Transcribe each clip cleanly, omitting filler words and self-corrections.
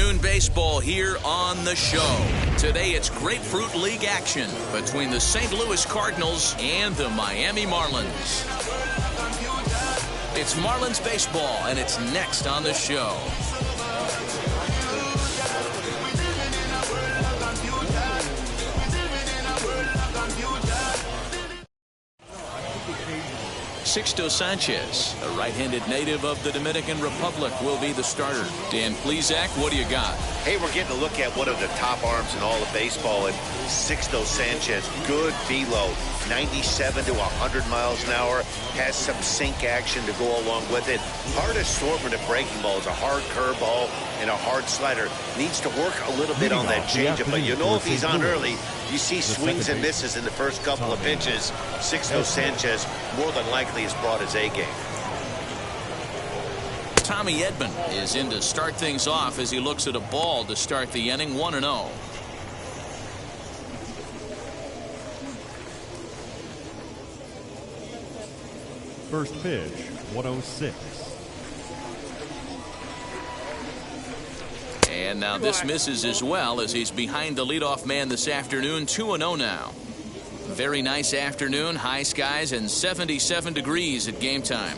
afternoon baseball here on the show. Today it's Grapefruit League action between the St. Louis Cardinals and the Miami Marlins. It's Marlins baseball, and it's next on the show. Sixto Sanchez, a right-handed native of the Dominican Republic, will be the starter. Dan Plesac, what do you got? Hey, we're getting a look at one of the top arms in all of baseball, and Sixto Sanchez, good velo, 97 to 100 miles an hour, has some sink action to go along with it. Hard assortment of breaking balls, a hard curveball and a hard slider. Needs to work a little bit on that changeup, but you know if he's on early, you see swings and misses in the first couple of pitches. Sixto Sanchez more than likely has brought his A game. Tommy Edman is in to start things off as he looks at a ball to start the inning, 1-0. First pitch, 106. And now this misses as well as he's behind the leadoff man this afternoon, 2-0 now. Very nice afternoon, high skies and 77 degrees at game time.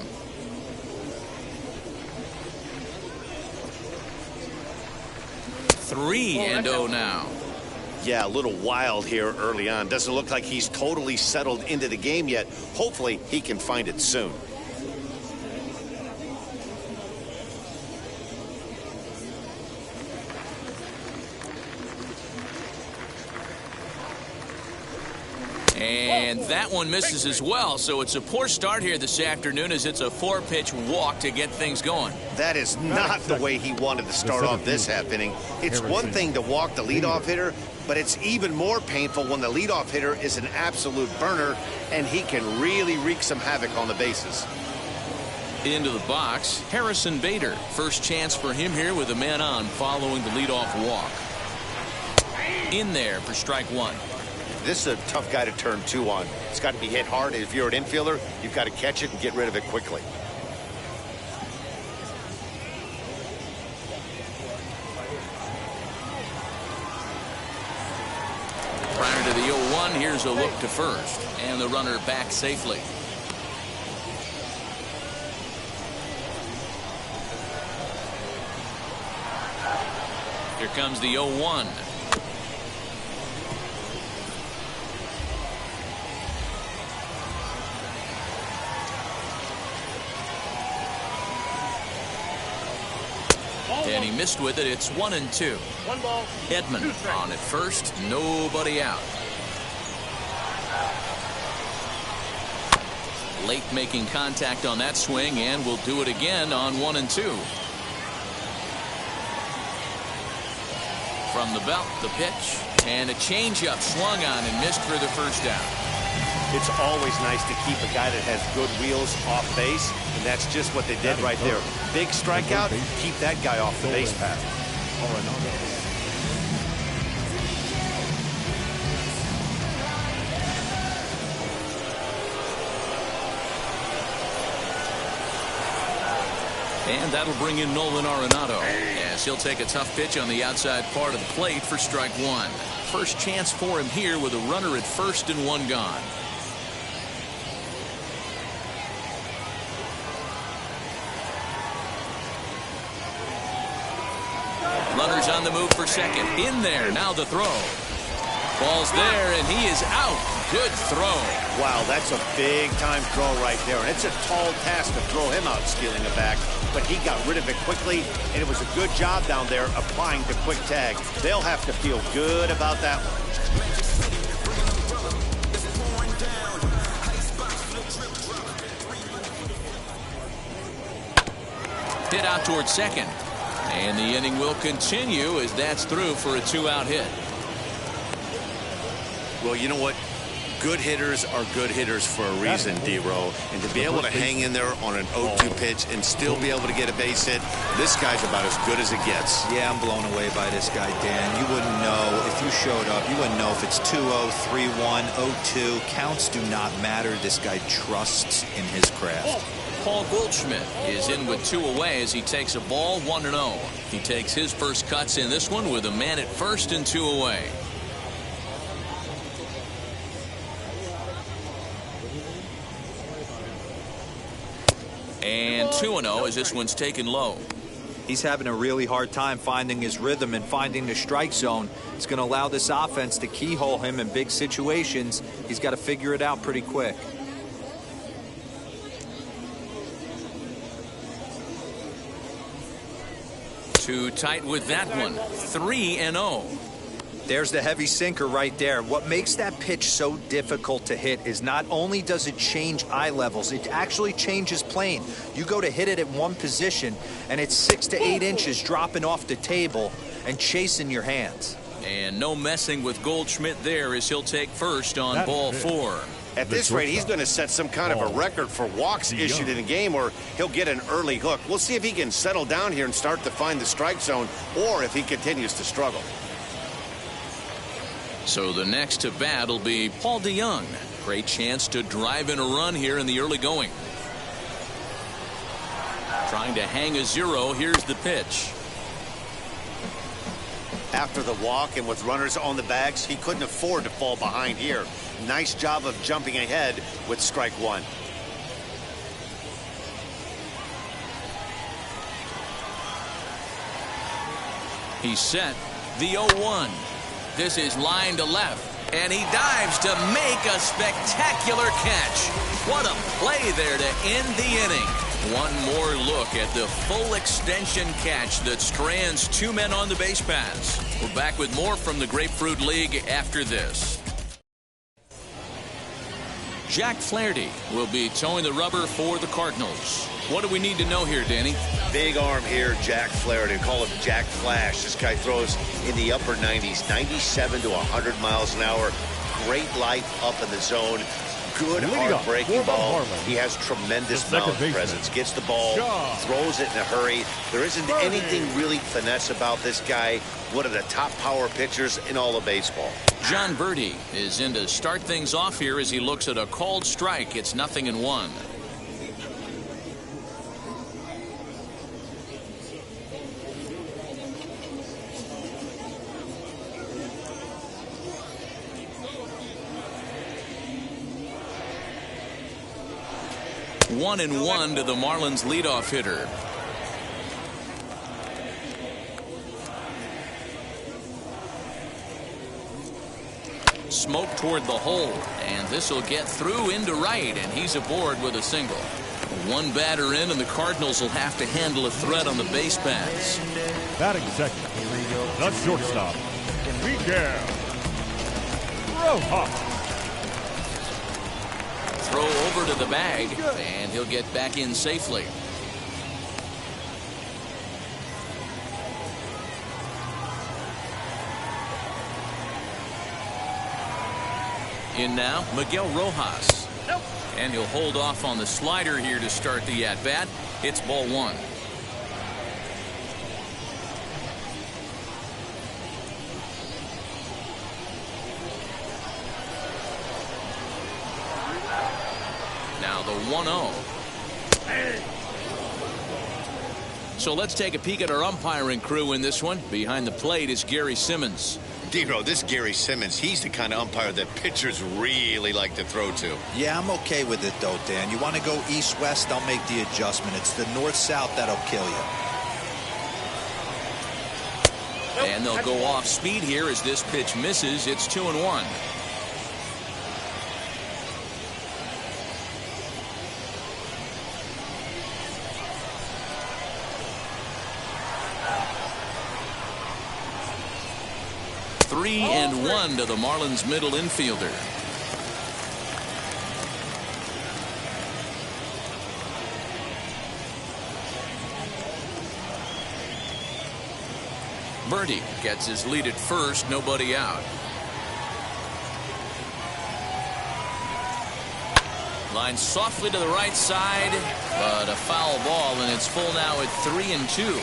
Three and 0 now. Yeah, a little wild here early on. Doesn't look like he's totally settled into the game yet. Hopefully he can find it soon. And that one misses as well, so it's a poor start here this afternoon as it's a 4-pitch walk to get things going. That is not the way he wanted to start off this half inning. It's one thing to walk the leadoff hitter, but it's even more painful when the leadoff hitter is an absolute burner and he can really wreak some havoc on the bases. Into the box, Harrison Bader. First chance for him here with a man on following the leadoff walk. In there for strike one. This is a tough guy to turn two on. It's got to be hit hard. If you're an infielder, you've got to catch it and get rid of it quickly. Prior to the 0-1, here's a look to first, and the runner back safely. Here comes the 0-1. And he missed with it. It's 1-2. Edman on at first. Nobody out. Late making contact on that swing, and will do it again on 1-2. From the belt, the pitch, and a changeup swung on and missed for the first down. It's always nice to keep a guy that has good wheels off base, and that's just what they did right there. Big strikeout, keep that guy off the base path. And that'll bring in Nolan Arenado as he'll take a tough pitch on the outside part of the plate for strike one. First chance for him here with a runner at first and one gone. Runners on the move for second. In there. Now the throw. Ball's there, and he is out. Good throw. Wow, that's a big-time throw right there. And it's a tall task to throw him out stealing it back. But he got rid of it quickly, and it was a good job down there applying the quick tag. They'll have to feel good about that one. Hit out towards second. And the inning will continue as that's through for a 2-out hit. Well, you know what? Good hitters are good hitters for a reason, D-Row. And to be able to hang in there on an 0-2 pitch and still be able to get a base hit, this guy's about as good as it gets. Yeah, I'm blown away by this guy, Dan. You wouldn't know if you showed up. You wouldn't know if it's 2-0, 3-1, 0-2. Counts do not matter. This guy trusts in his craft. Paul Goldschmidt is in with 2 away as he takes a ball 1-0. He takes his first cuts in this one with a man at first and 2 away. And 2-0 as this one's taken low. He's having a really hard time finding his rhythm and finding the strike zone. It's going to allow this offense to keyhole him in big situations. He's got to figure it out pretty quick. Too tight with that one. 3-0. There's the heavy sinker right there. What makes that pitch so difficult to hit is not only does it change eye levels, it actually changes plane. You go to hit it at one position, and it's 6 to 8 inches dropping off the table and chasing your hands. And no messing with Goldschmidt there as he'll take first on ball 4. At this rate, he's going to set some kind of a record for walks issued in a game, or he'll get an early hook. We'll see if he can settle down here and start to find the strike zone, or if he continues to struggle. So the next to bat will be Paul DeYoung. Great chance to drive in a run here in the early going. Trying to hang a 0. Here's the pitch. After the walk and with runners on the bags, he couldn't afford to fall behind here. Nice job of jumping ahead with strike 1. He's set. The 0-1. This is line to left, and he dives to make a spectacular catch. What a play there to end the inning. One more look at the full extension catch that strands 2 men on the base paths. We're back with more from the Grapefruit League after this. Jack Flaherty will be towing the rubber for the Cardinals. What do we need to know here, Danny? Big arm here, Jack Flaherty. Call him Jack Flash. This guy throws in the upper 90s, 97 to 100 miles an hour. Great life up in the zone. Good hard-breaking ball. He has tremendous mound presence. Gets the ball, throws it in a hurry. There isn't anything really finesse about this guy. One of the top power pitchers in all of baseball. John Birdie is in to start things off here as he looks at a called strike. It's 0-1. One and 1 to the Marlins leadoff hitter. Smoke toward the hole, and this will get through into right, and he's aboard with a single. One batter in, and the Cardinals will have to handle a threat on the base paths. Batting second, the shortstop, Miguel Rojas. Throw over to the bag, and he'll get back in safely. In now, Miguel Rojas. And he'll hold off on the slider here to start the at-bat. It's ball 1. Now the 1-0. So let's take a peek at our umpiring crew in this one. Behind the plate is Gary Simmons. Dero, this Gary Simmons, he's the kind of umpire that pitchers really like to throw to. Yeah, I'm okay with it, though, Dan. You want to go east-west, I'll make the adjustment. It's the north-south that'll kill you. And they'll go off speed here as this pitch misses. It's 2-1. Three and 1 to the Marlins middle infielder. Birdie gets his lead at first, nobody out. Line softly to the right side, but a foul ball, and it's full now at 3-2.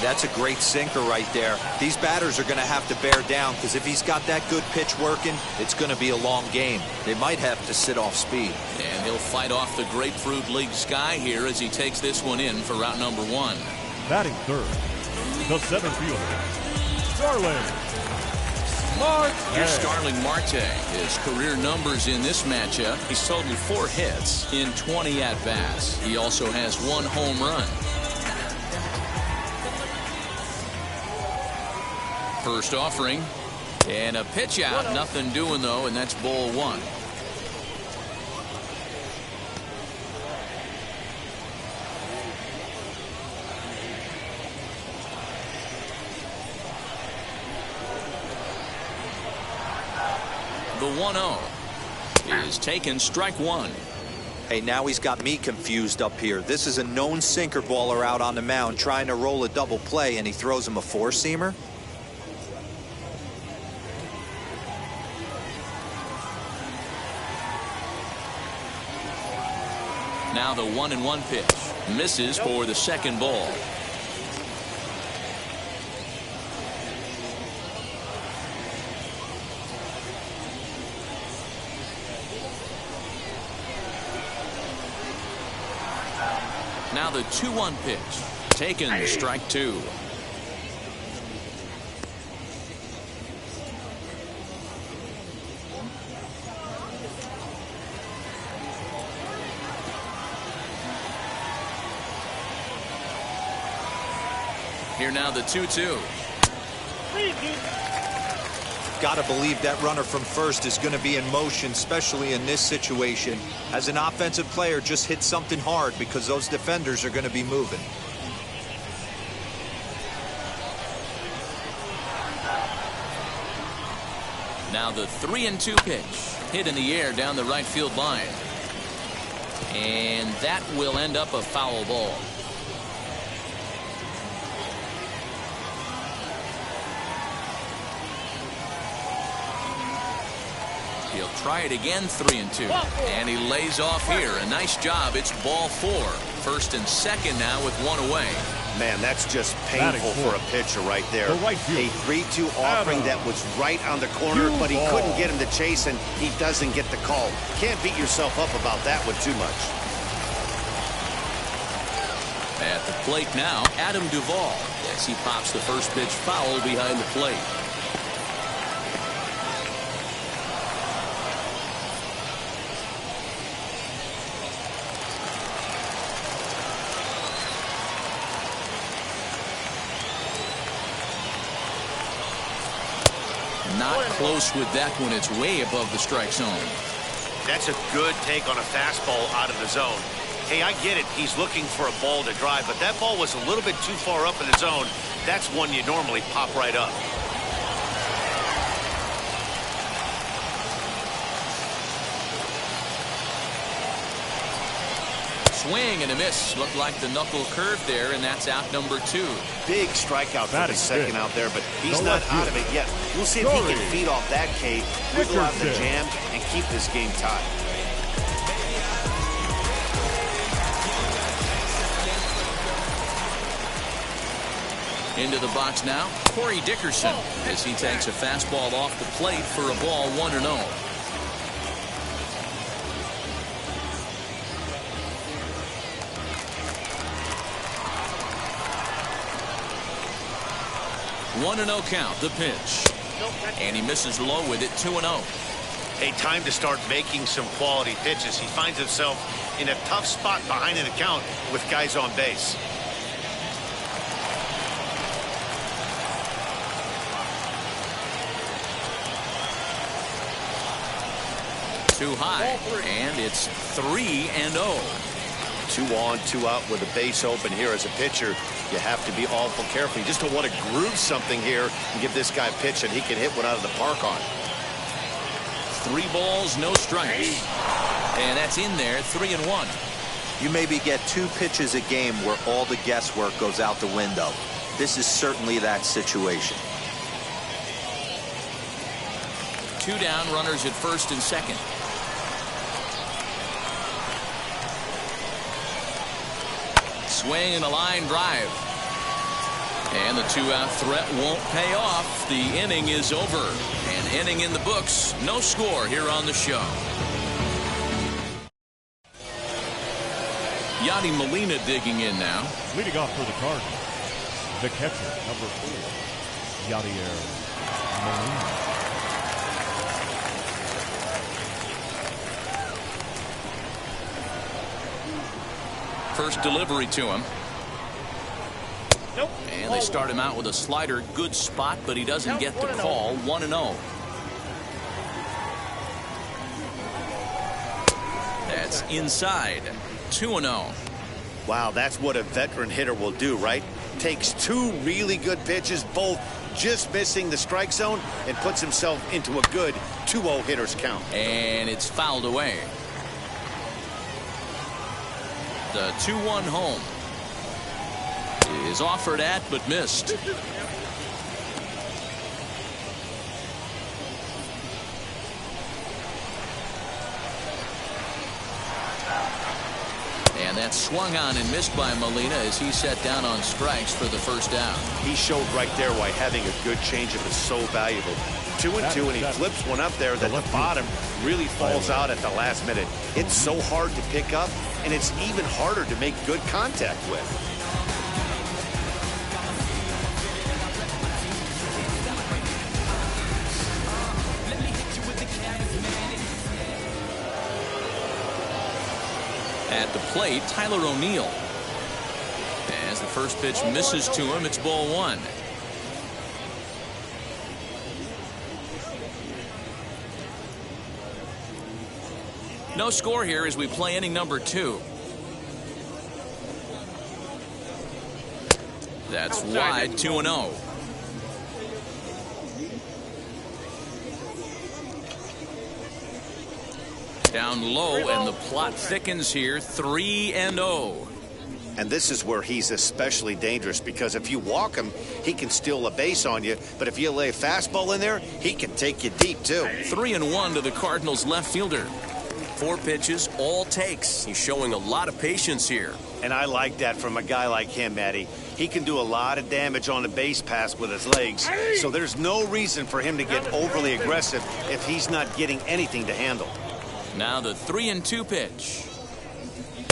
That's a great sinker right there. These batters are going to have to bear down, because if he's got that good pitch working, it's going to be a long game. They might have to sit off speed. And he'll fight off the Grapefruit League sky here as he takes this one in for route number 1. Batting third, the seventh fielder, Starling Marte. Here's Starling Marte. His career numbers in this matchup: he's totaled 4 hits in 20 at-bats. He also has 1 home run. First offering, and a pitch out. Nothing doing though, and that's ball 1. The 1-0 is taken, strike 1. Hey, now he's got me confused up here. This is a known sinker baller out on the mound trying to roll a double play, and he throws him a 4-seamer. Now the 1-1 pitch misses for the second ball. Now the 2-1 pitch taken, strike 2. Here now the 2-2. Got to believe that runner from first is going to be in motion, especially in this situation. As an offensive player, just hit something hard, because those defenders are going to be moving. Now the 3-2 pitch hit in the air down the right field line, and that will end up a foul ball. He'll try it again, 3-2. And he lays off here. A nice job. It's ball 4. First and second now with 1 away. Man, that's just painful for a pitcher right there. A 3-2 offering that was right on the corner, but he couldn't get him to chase, and he doesn't get the call. Can't beat yourself up about that one too much. At the plate now, Adam Duvall, as he pops the first pitch foul behind the plate. Not close with that one. It's way above the strike zone. That's a good take on a fastball out of the zone. Hey, I get it. He's looking for a ball to drive, but that ball was a little bit too far up in the zone. That's one you normally pop right up. Swing and a miss. Looked like the knuckle curve there, and that's out number 2. Big strikeout for the second out there, but he's not out of it yet. We'll see if he can feed off that K, wiggle out the jam, and keep this game tied. Into the box now, Corey Dickerson, as he takes a fastball off the plate for a ball 1-0. One 1-0 count, the pitch. And he misses low with it, 2-0. Hey, time to start making some quality pitches. He finds himself in a tough spot behind an account with guys on base. Too high, and it's 3-0. 2 on, 2 out with a base open here. As a pitcher, you have to be awful careful. You just don't want to groove something here and give this guy a pitch that he can hit one out of the park on. 3 balls, no strikes. And that's in there, 3-1. You maybe get 2 pitches a game where all the guesswork goes out the window. This is certainly that situation. 2 down, runners at first and second. Swing and a line drive. And the two-out threat won't pay off. The inning is over. An inning in the books. No score here on the show. Yadi Molina digging in now. Leading off for the Cardinals, the catcher, number 4, Yadier Molina. First delivery to him. Nope. And they start him out with a slider. Good spot, but he doesn't get the call. 1-0. That's inside. 2-0. Wow, that's what a veteran hitter will do, right? Takes 2 really good pitches, both just missing the strike zone, and puts himself into a good 2-0 hitter's count. And it's fouled away. The 2-1 home is offered at but missed. And that's swung on and missed by Molina as he set down on strikes for the first out. He showed right there why having a good changeup is so valuable. 2-2, and he flips one up there that the bottom really falls out at the last minute. It's so hard to pick up, and it's even harder to make good contact with. At the plate, Tyler O'Neill. As the first pitch misses to him, it's ball 1. No score here as we play inning number 2. That's wide. 2-0. Down low, and the plot thickens here. 3-0. And this is where he's especially dangerous, because if you walk him, he can steal a base on you. But if you lay a fastball in there, he can take you deep, too. 3-1 to the Cardinals left fielder. 4 pitches, all takes. He's showing a lot of patience here. And I like that from a guy like him, Matty. He can do a lot of damage on the base pass with his legs, so there's no reason for him to get overly aggressive if he's not getting anything to handle. Now the 3-2 pitch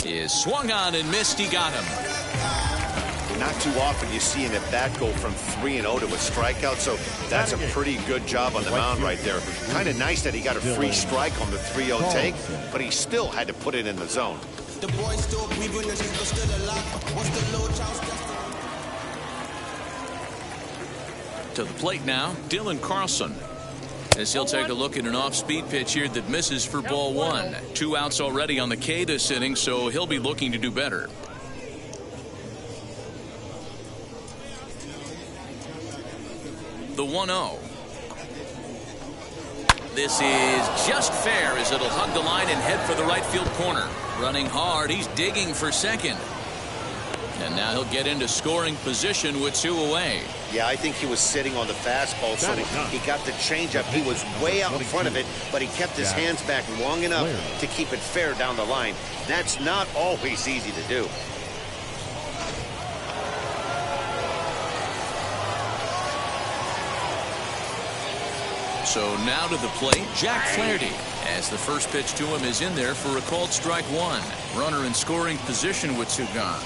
is swung on and missed. He got him. Not too often you see an at-bat go from 3-0 to a strikeout, so that's a pretty good job on the mound right there. Kind of nice that he got a free strike on the 3-0 take, but he still had to put it in the zone. The boys still breathing and she's still alive. What's the low chance? To the plate now, Dylan Carlson. As he'll take a look at an off-speed pitch here that misses for ball 1. 2 outs already on the K this inning, so he'll be looking to do better. The 1-0. This is just fair as it'll hug the line and head for the right field corner. Running hard, he's digging for second. And now he'll get into scoring position with 2 away. Yeah, I think he was sitting on the fastball, so he got the changeup. He was way out in front of it, but he kept his hands back long enough to keep it fair down the line. That's not always easy to do. So now to the plate, Jack Flaherty, as the first pitch to him is in there for a called strike 1. Runner in scoring position with 2 gone.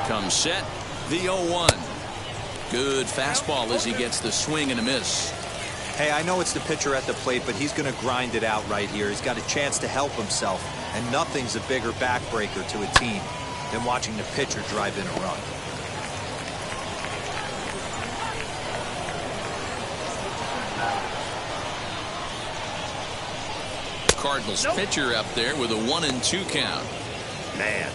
Comes set, the 0-1. Good fastball as he gets the swing and a miss. Hey, I know it's the pitcher at the plate, but he's going to grind it out right here. He's got a chance to help himself, and nothing's a bigger backbreaker to a team than watching the pitcher drive in a run. Cardinals pitcher up there with a 1-2 count. Man,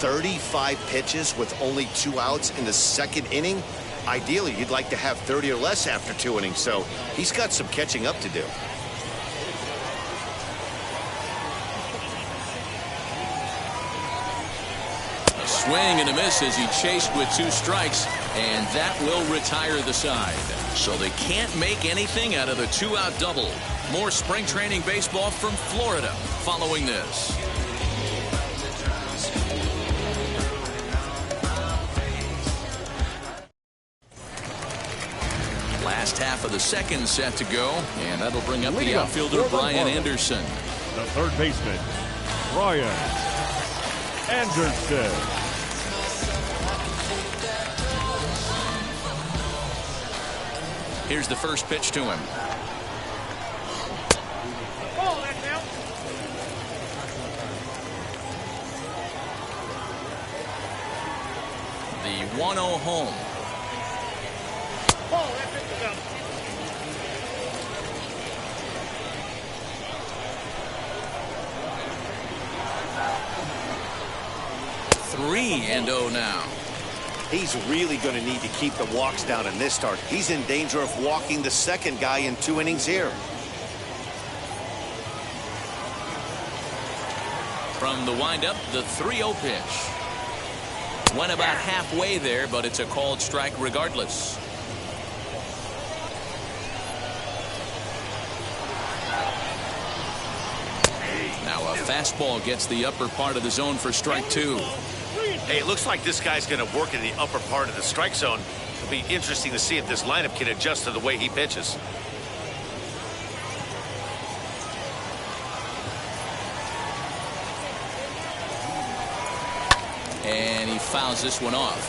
35 pitches with only 2 outs in the second inning. Ideally, you'd like to have 30 or less after 2 innings, so he's got some catching up to do. A swing and a miss as he chased with 2 strikes, and that will retire the side. So they can't make anything out of the 2-out double. More spring training baseball from Florida following this. Last half of the second set to go, and that'll bring up the outfielder Brian Anderson. The third baseman, Brian Anderson. Here's the first pitch to him. Oh, that's out. The 1-0 home. Oh, that pitch is out. Three and 0 now. He's really going to need to keep the walks down in this start. He's in danger of walking the second guy in 2 innings here. From the windup, the 3-0 pitch. Went about halfway there, but it's a called strike regardless. Now a fastball gets the upper part of the zone for strike 2. Hey, it looks like this guy's going to work in the upper part of the strike zone. It'll be interesting to see if this lineup can adjust to the way he pitches. And he fouls this one off.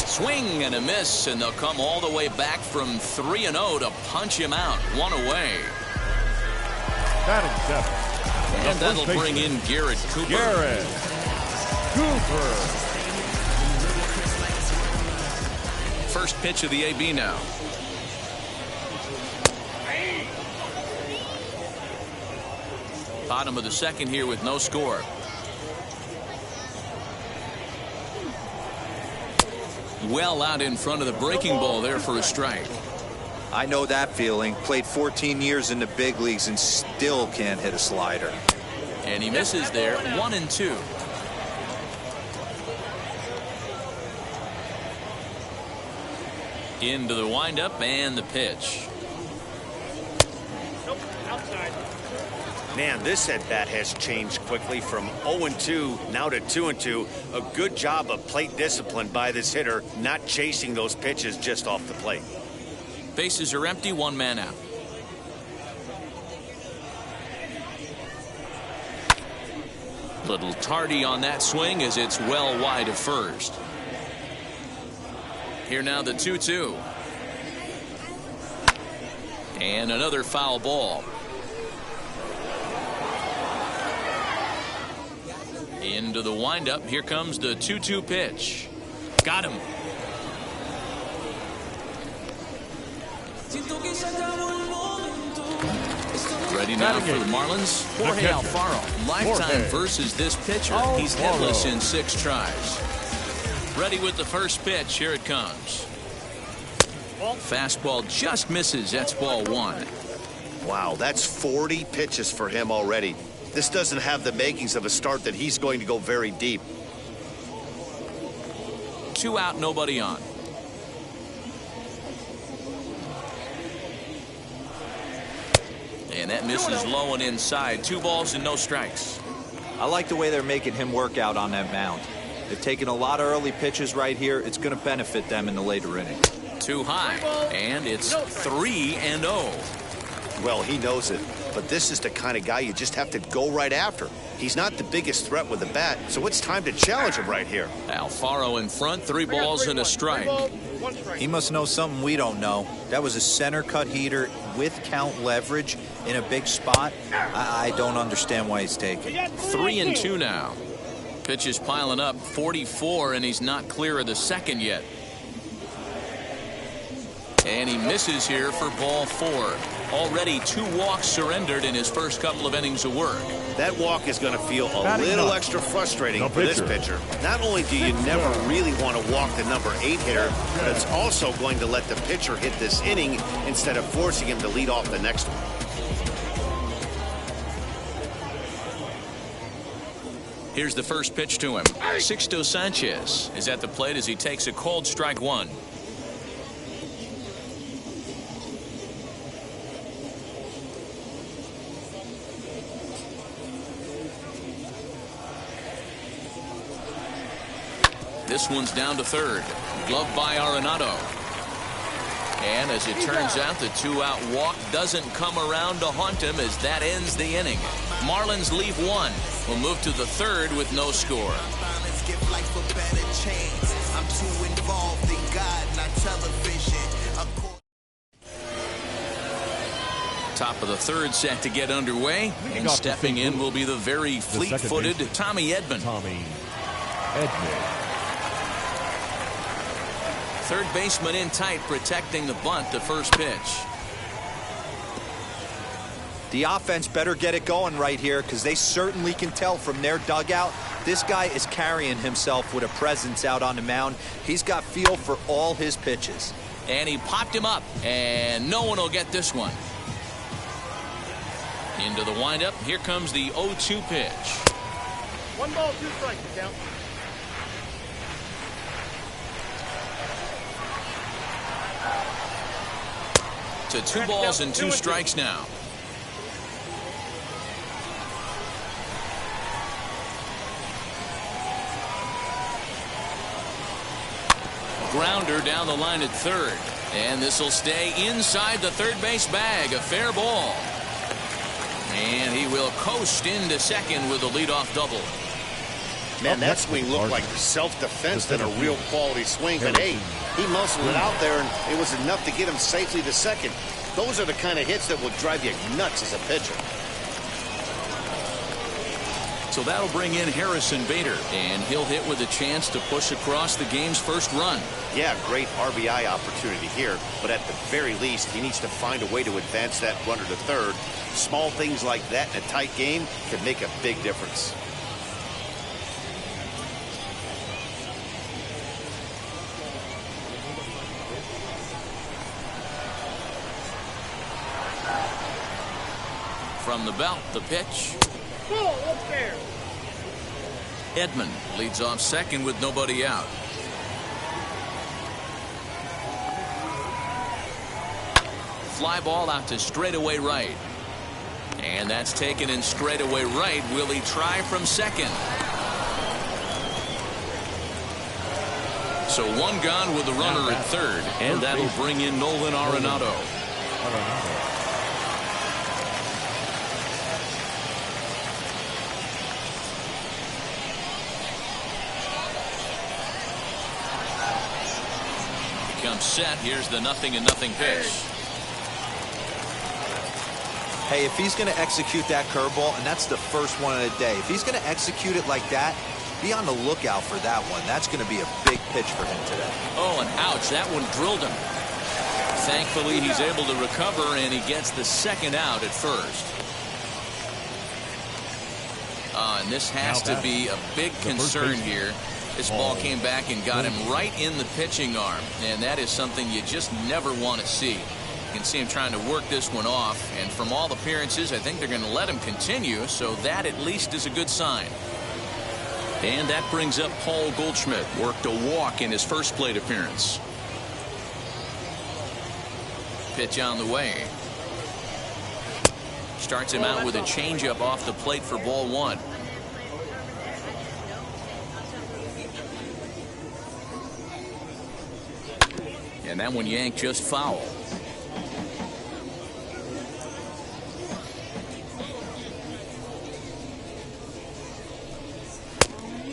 Swing and a miss, and they'll come all the way back from 3-0 to punch him out. One away. Batting seventh. And that'll bring in Garrett Cooper. Garrett Cooper. First pitch of the AB now. Bottom of the second here with no score. Well out in front of the breaking ball there for a strike. I know that feeling. Played 14 years in the big leagues and still can't hit a slider. And he misses there. 1-2. Into the windup and the pitch. Nope, outside. Man, this at-bat has changed quickly from 0-2 now to 2-2. A good job of plate discipline by this hitter, not chasing those pitches just off the plate. Bases are empty, one man out. Little tardy on that swing as it's well wide of first. Here now the 2-2. And another foul ball. Into the windup. Here comes the 2-2 pitch. Got him. Ready now for the Marlins. Jorge Alfaro. Lifetime versus this pitcher. He's hitless in 6 tries. Ready with the first pitch. Here it comes. Fastball just misses. That's ball 1. Wow, that's 40 pitches for him already. This doesn't have the makings of a start that he's going to go very deep. 2 out, nobody on. And that misses low and inside. 2 balls and no strikes. I like the way they're making him work out on that mound. They've taken a lot of early pitches right here. It's going to benefit them in the later inning. Too high. And it's 3-0. Well, he knows it. But this is the kind of guy you just have to go right after. He's not the biggest threat with the bat, so it's time to challenge him right here. Alfaro in front, 3 balls and a strike. He must know something we don't know. That was a center cut heater with count leverage in a big spot. I don't understand why he's taking. 3-2 now. Pitch is piling up. 44, and he's not clear of the second yet. And he misses here for ball 4. Already 2 walks surrendered in his first couple of innings of work. That walk is going to feel a little extra frustrating for this pitcher. Not only do you never really want to walk the number 8 hitter, but it's also going to let the pitcher hit this inning instead of forcing him to lead off the next one. Here's the first pitch to him. Sixto Sanchez is at the plate as he takes a cold strike one. This one's down to third. Gloved by Arenado. And as it turns out, the two-out walk doesn't come around to haunt him as that ends the inning. Marlins leave one. We'll move to the third with no score. Top of the third set to get underway. And stepping in will be the very fleet-footed Tommy Edman. Third baseman in tight, protecting the bunt, the first pitch. The offense better get it going right here because they certainly can tell from their dugout this guy is carrying himself with a presence out on the mound. He's got feel for all his pitches. And he popped him up, and no one will get this one. Into the windup. Here comes the 0-2 pitch. 1 ball, 2 strikes, count. To 2 balls and 2 strikes now. Grounder down the line at third. And this will stay inside the third base bag. A fair ball. And he will coast into second with a leadoff double. Man, that swing looked like self-defense than a real quality swing. But hey, he muscled it out there, and it was enough to get him safely to second. Those are the kind of hits that will drive you nuts as a pitcher. So that'll bring in Harrison Bader, and he'll hit with a chance to push across the game's first run. Yeah, great RBI opportunity here, but at the very least, he needs to find a way to advance that runner to third. Small things like that in a tight game can make a big difference. From the belt, the pitch. Ball, up there. Edman leads off second with nobody out. Fly ball out to straightaway right. And that's taken in straightaway right. Will he try from second? So one gone with the runner at third. And that'll bring in Nolan Arenado. Comes set. Here's the 0-0 pitch. Hey, if he's going to execute that curveball, and that's the first one of the day, if he's going to execute it like that, be on the lookout for that one. That's going to be a big pitch for him today. Oh, and ouch, that one drilled him. Thankfully, he's able to recover, and he gets the second out at first. And this has to be a big concern here. This ball came back and got him right in the pitching arm, and that is something you just never want to see. You can see him trying to work this one off, and from all appearances, I think they're going to let him continue, so that at least is a good sign. And that brings up Paul Goldschmidt. Worked a walk in his first plate appearance. Pitch on the way. Starts him out with a changeup off the plate for ball one. And that one yanked just foul.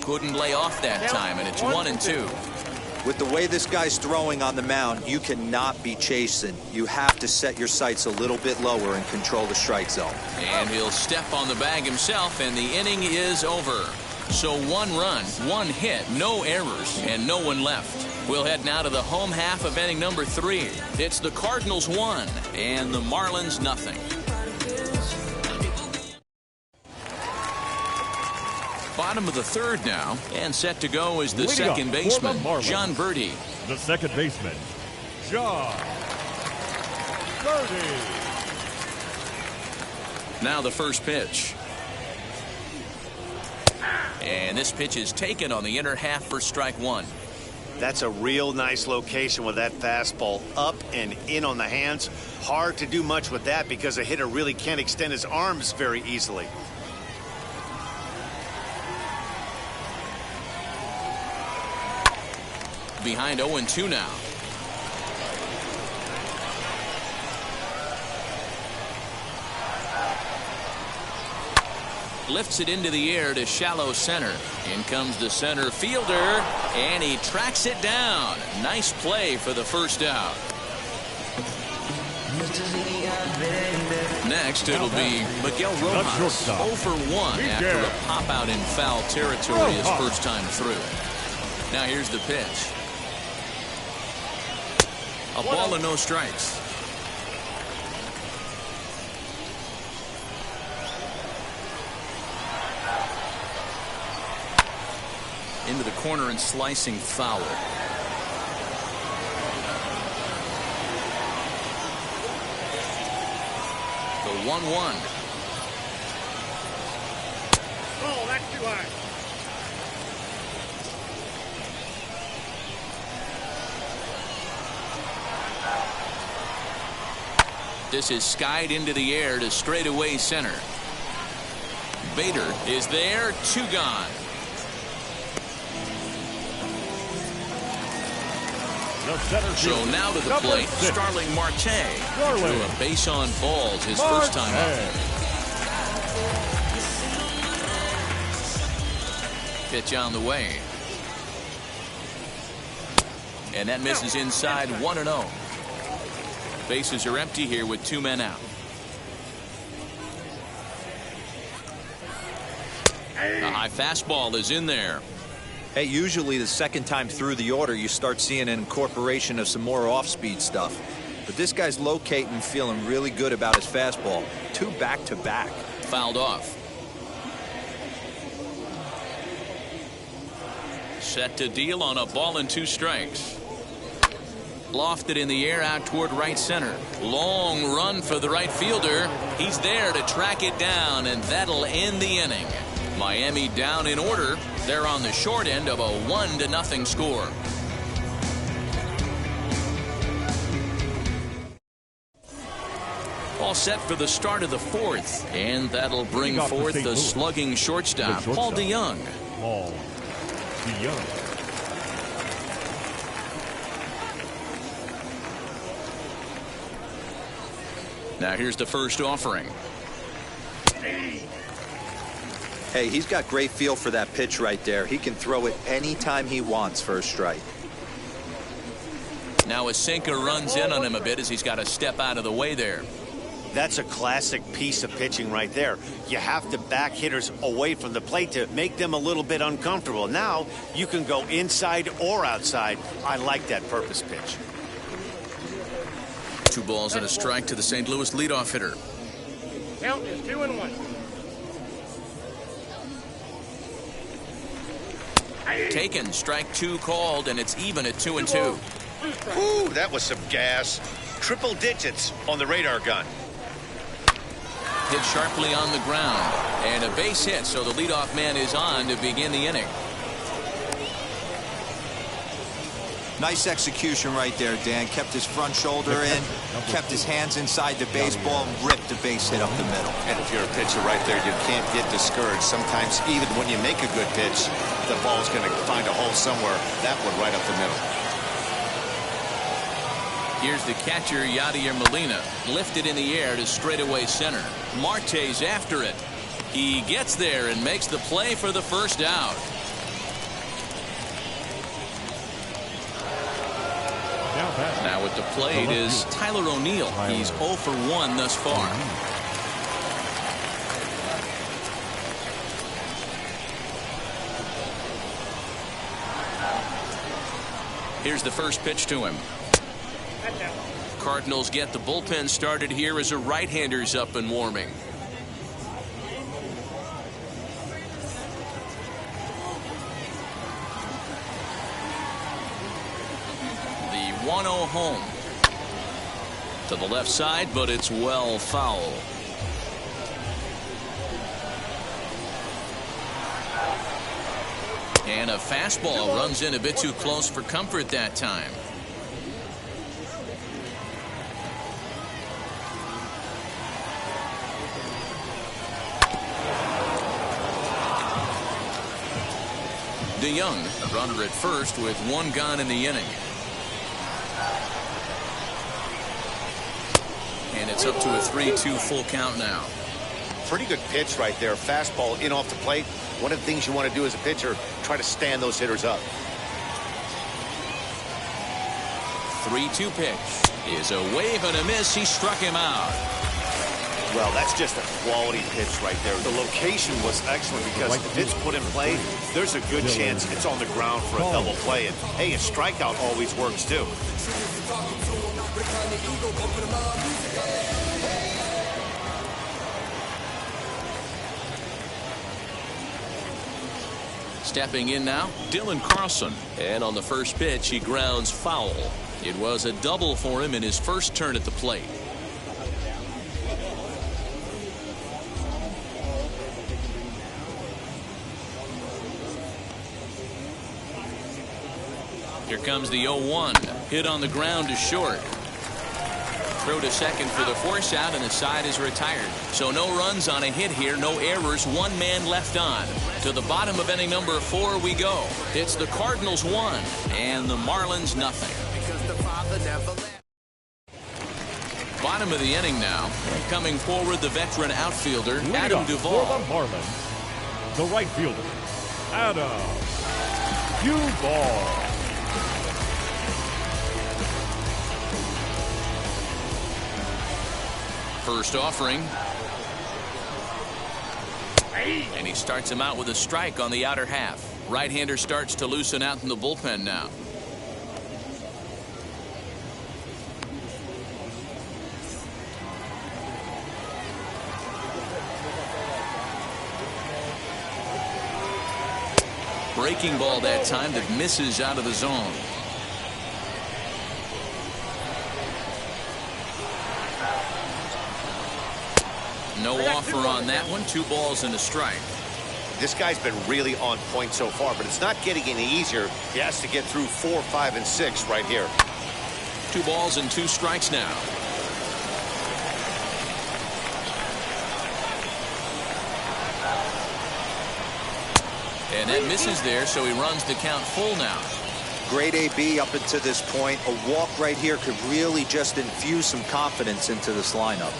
Couldn't lay off that time, and it's 1-2. With the way this guy's throwing on the mound, you cannot be chasing. You have to set your sights a little bit lower and control the strike zone. And he'll step on the bag himself, and the inning is over. So 1 run, 1 hit, no errors, and no one left. We'll head now to the home half of inning number 3. It's the Cardinals 1 and the Marlins nothing. Bottom of the third now, and set to go is the second baseman, John Birdie. The second baseman, John Birdie. Now the first pitch. And this pitch is taken on the inner half for strike one. That's a real nice location with that fastball up and in on the hands. Hard to do much with that because a hitter really can't extend his arms very easily. Behind 0-2 now. Lifts it into the air to shallow center. In comes the center fielder, and he tracks it down. Nice play for the first out. Next, it'll be Miguel Rojas, 0 for 1 after a pop out in foul territory his first time through. Now here's the pitch. A ball and no strikes. Into the corner and slicing foul. The 1-1. Oh, that's too high. This is skied into the air to straightaway center. Bader is there, 2 gone. So now to the plate, Starling Marte. Drew a base on balls his first time up. Pitch on the way. And that misses inside, 1-0. Bases are empty here with 2 men out. A high fastball is in there. Hey, usually the second time through the order, you start seeing an incorporation of some more off-speed stuff. But this guy's locating, feeling really good about his fastball. 2 back-to-back. Fouled off. Set to deal on a ball and 2 strikes. Lofted in the air out toward right center. Long run for the right fielder. He's there to track it down, and that'll end the inning. Miami down in order. They're on the short end of a 1-0 score. All set for the start of the 4th, and that'll bring forth the slugging shortstop, Paul DeYoung. Paul DeYoung. Now here's the first offering. Hey, he's got great feel for that pitch right there. He can throw it anytime he wants for a strike. Now a sinker runs in on him a bit as he's got to step out of the way there. That's a classic piece of pitching right there. You have to back hitters away from the plate to make them a little bit uncomfortable. Now you can go inside or outside. I like that purpose pitch. 2 balls and a strike to the St. Louis leadoff hitter. Count is 2-1. Taken, strike 2 called, and it's even at 2-2. Ooh, that was some gas. Triple digits on the radar gun. Hit sharply on the ground, and a base hit, so the leadoff man is on to begin the inning. Nice execution right there, Dan. Kept his front shoulder in, kept his hands inside the baseball, and ripped the base hit up the middle. And if you're a pitcher right there, you can't get discouraged. Sometimes even when you make a good pitch, the ball's going to find a hole somewhere. That one right up the middle. Here's the catcher, Yadier Molina, lifted in the air to straightaway center. Marte's after it. He gets there and makes the play for the first out. Now at the plate is Tyler O'Neill. He's 0 for 1 thus far. Here's the first pitch to him. Cardinals get the bullpen started here as a right-hander's up and warming. The 1-0 home. To the left side, but it's well foul. And a fastball runs in a bit too close for comfort that time. DeYoung, runner at first with one gone in the inning. And it's up to a 3-2 full count now. Pretty good pitch right there. Fastball in off the plate. One of the things you want to do as a pitcher, try to stand those hitters up. 3-2 pitch is a wave and a miss. He struck him out. Well, that's just a quality pitch right there. The location was excellent because if it's put in play, there's a good chance it's on the ground for a double play. And, hey, a strikeout always works, too. Stepping in now, Dylan Carlson. And on the first pitch, he grounds foul. It was a double for him in his first turn at the plate. Here comes the 0-1. Hit on the ground to short. Throw to second for the force out, and the side is retired. So no runs on a hit here, no errors, one man left on. To the bottom of inning number 4 we go. It's the Cardinals 1 and the Marlins nothing. Bottom of the inning now. Coming forward, the veteran outfielder, Adam Duvall. For the Marlins, the right fielder, Adam Duvall. First offering. And he starts him out with a strike on the outer half. Right-hander starts to loosen out in the bullpen now. Breaking ball that time that misses out of the zone. No offer on that one. 2 balls and a strike. This guy's been really on point so far, but it's not getting any easier. He has to get through 4, 5, and 6 right here. 2 balls and 2 strikes now. And that misses there, so he runs the count full now. Great AB up until this point. A walk right here could really just infuse some confidence into this lineup.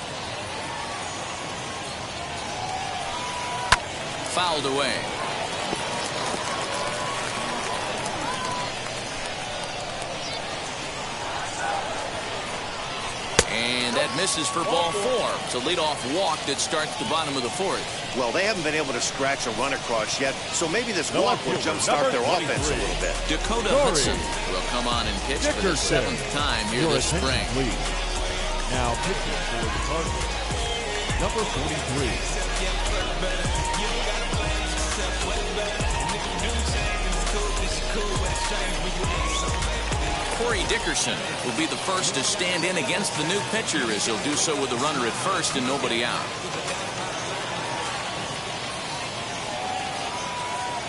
Fouled away. And that misses for ball 4. It's a leadoff walk that starts the bottom of the 4th. Well, they haven't been able to scratch a run across yet, so maybe this walk will jumpstart their offense a little bit. Dakota Hudson will come on and pitch for the 7th time here this spring. Please. Now pitching for the Cardinals, number 43. Corey Dickerson will be the first to stand in against the new pitcher, as he'll do so with a runner at first and nobody out.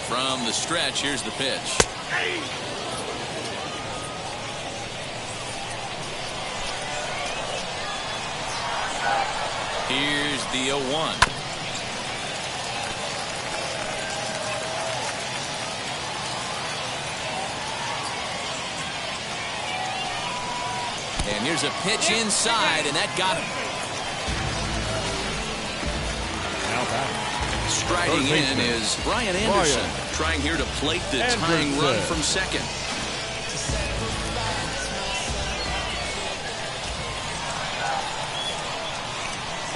From the stretch, here's the pitch. Here's the 0-1. And here's a pitch inside, and that got him. Now back. Striding in is Brian Anderson, trying here to plate the tying run from second.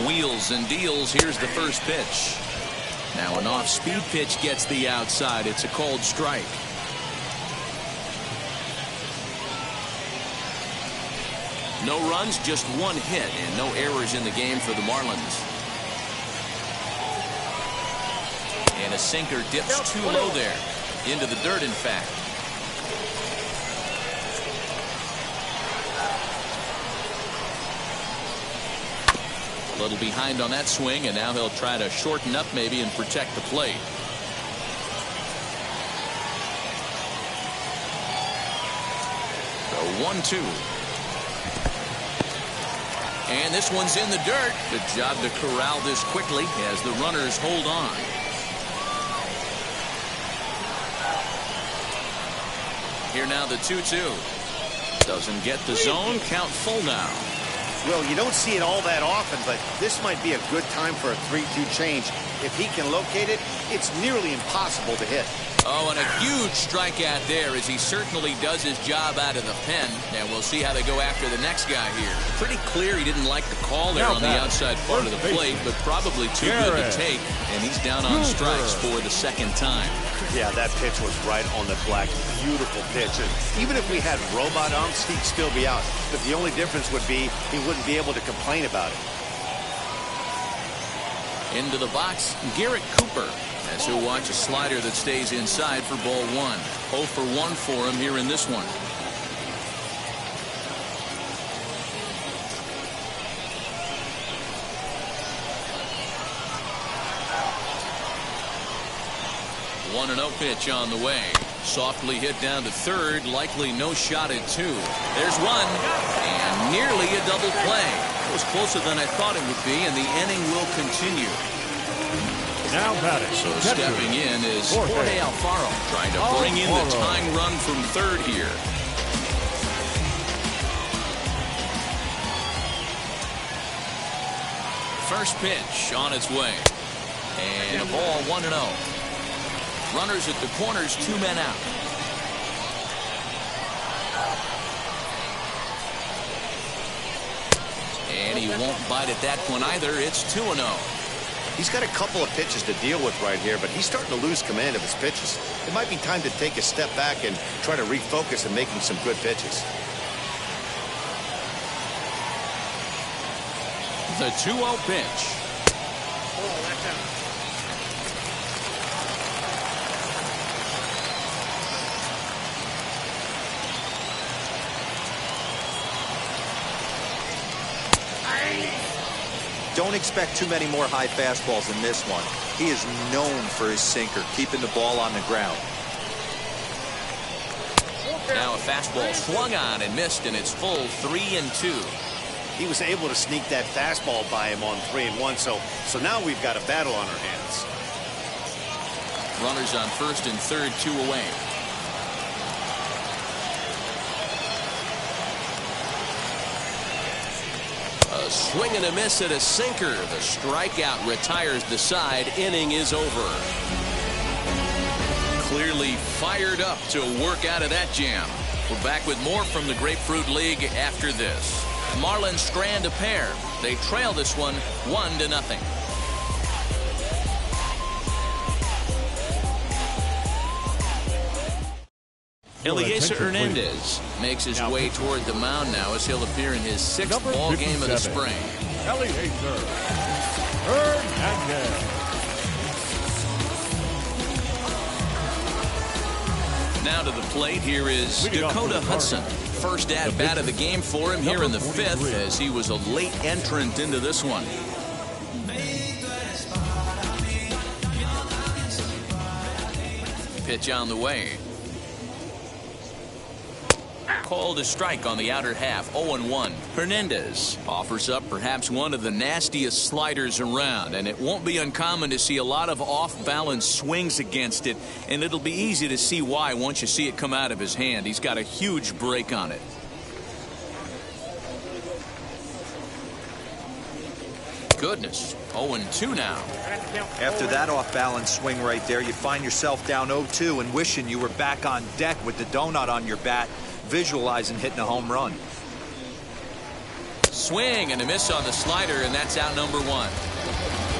Wheels and deals. Here's the first pitch. Now an off-speed pitch gets the outside. It's a called strike. No runs, just 1 hit, and no errors in the game for the Marlins. And a sinker dips too low there. Into the dirt, in fact. A little behind on that swing, and now he'll try to shorten up maybe and protect the plate. 1-2. And this one's in the dirt. Good job to corral this quickly as the runners hold on. Here now the 2-2. Doesn't get the zone. Count full now. Well, you don't see it all that often, but this might be a good time for a 3-2 change. If he can locate it, it's nearly impossible to hit. Oh, and a huge strikeout there as he certainly does his job out of the pen. And we'll see how they go after the next guy here. Pretty clear he didn't like the call there on the outside part of the plate, but probably too good to take. And he's down on strikes for the second time. Yeah, that pitch was right on the black. Beautiful pitch. And even if we had robot umps, he'd still be out. But the only difference would be he wouldn't be able to complain about it. Into the box, Garrett Cooper, as he'll watch a slider that stays inside for ball 1. 0 for 1 for him here in this one. One 1-0 pitch on the way. Softly hit down to third. Likely no shot at 2. There's one. And nearly a double play. It was closer than I thought it would be, and the inning will continue. Now batting. So stepping in is Jorge Alfaro, trying to bring in the tying run from third here. First pitch on its way. And a ball 1-0. Runners at the corners, 2 men out. And he won't bite at that one either. It's 2-0. He's got a couple of pitches to deal with right here, but he's starting to lose command of his pitches. It might be time to take a step back and try to refocus and making some good pitches. The 2-0 pitch. Oh, that's out. Don't expect too many more high fastballs in this one. He is known for his sinker, keeping the ball on the ground. Now a fastball swung on and missed, and it's full 3-2. He was able to sneak that fastball by him on 3-1, so now we've got a battle on our hands. Runners on first and third, 2 away. A swing and a miss at a sinker. The strikeout retires the side. Inning is over. Clearly fired up to work out of that jam. We're back with more from the Grapefruit League after this. Marlins strand a pair. They trail this one 1-0. Eliezer Hernandez makes his way toward the mound now as he'll appear in his 6th ball game of the spring. Eliezer Hernandez. Now to the plate, here is Dakota Hudson. First at-bat of the game for him here in the 5th, as he was a late entrant into this one. Pitch on the way. Called a strike on the outer half. 0-1. Hernandez offers up perhaps one of the nastiest sliders around, and it won't be uncommon to see a lot of off-balance swings against it, and it'll be easy to see why once you see it come out of his hand. He's got a huge break on it. Goodness. 0-2 now. After that off-balance swing right there, you find yourself down 0-2 and wishing you were back on deck with the donut on your bat, visualizing hitting a home run. Swing and a miss on the slider, and that's out number 1.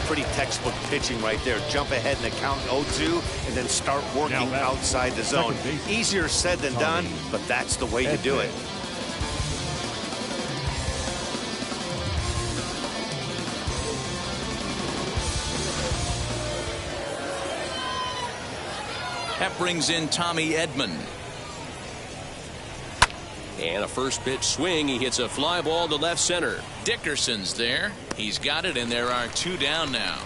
Pretty textbook pitching right there. Jump ahead in the count 0-2 and then start working outside the zone. Easier said than done, but that's the way to do it. That brings in Tommy Edman. And a first pitch swing. He hits a fly ball to left center. Dickerson's there. He's got it, and there are 2 down now.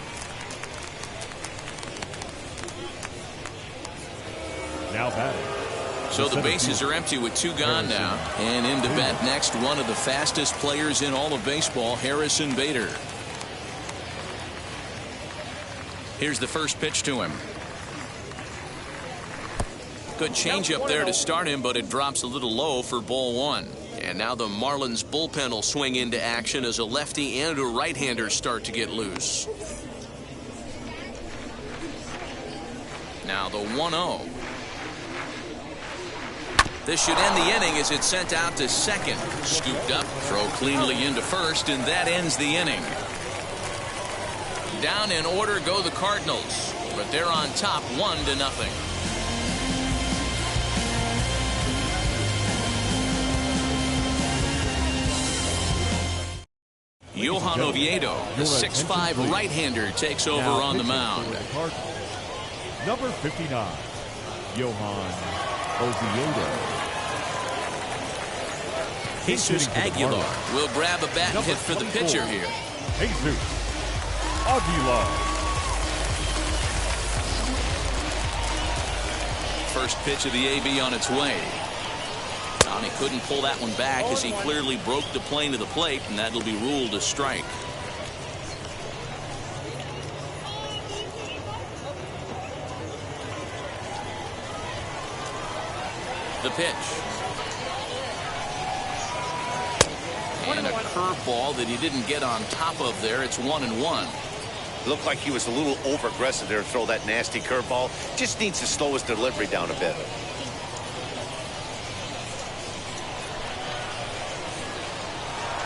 Now batting, So the bases are empty with 2 gone now. And in to bat next, one of the fastest players in all of baseball, Harrison Bader. Here's the first pitch to him. Good changeup there to start him, but it drops a little low for ball 1. And now the Marlins bullpen will swing into action as a lefty and a right-hander start to get loose. Now the 1-0. This should end the inning as it's sent out to second. Scooped up, throw cleanly into first, and that ends the inning. Down in order go the Cardinals, but they're on top 1-0. Johan Oviedo, the 6'5" right-hander, takes over on the mound. Number 59, Johan Oviedo. Jesus Aguilar will grab a bat and hit for the pitcher here. Jesus Aguilar. First pitch of the AB on its way. And he couldn't pull that one back as he clearly broke the plane of the plate, and that'll be ruled a strike. The pitch. And a curveball that he didn't get on top of there. It's 1-1. Looked like he was a little over aggressive there to throw that nasty curveball. Just needs to slow his delivery down a bit.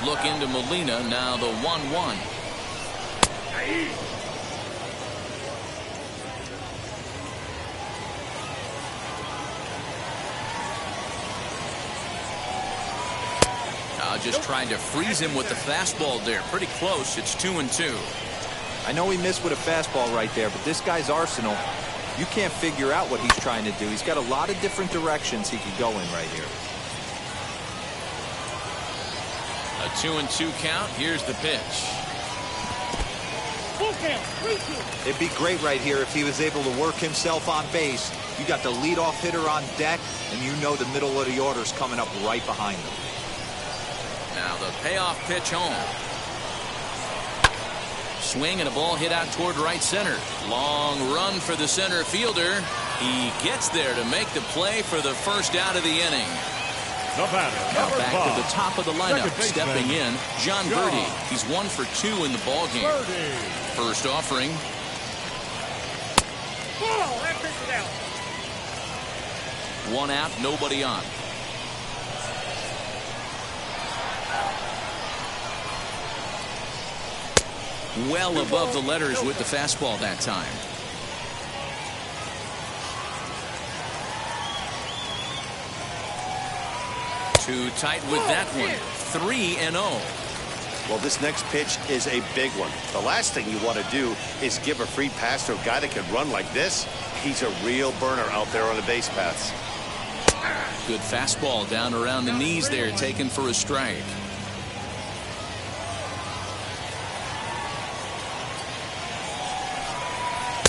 Look into Molina, now the 1-1. Just trying to freeze him with the fastball there. Pretty close. It's 2-2. I know he missed with a fastball right there, but this guy's arsenal, you can't figure out what he's trying to do. He's got a lot of different directions he could go in right here. A 2-2 count. Here's the pitch. It'd be great right here if he was able to work himself on base. You got the leadoff hitter on deck, and you know the middle of the order's coming up right behind him. Now the payoff pitch home. Swing and a ball hit out toward right center. Long run for the center fielder. He gets there to make the play for the first out of the inning. The batter, now back five. to the top of the lineup. Stepping in, John Birdie. He's 1 for 2 in the ball game. First offering. Oh, that pitch is out. 1 out, nobody on. Well above the letters with the fastball that time. Too tight with that one. 3-0. Well, this next pitch is a big one. The last thing you want to do is give a free pass to a guy that can run like this. He's a real burner out there on the base paths. Good fastball down around the knees there, taken for a strike.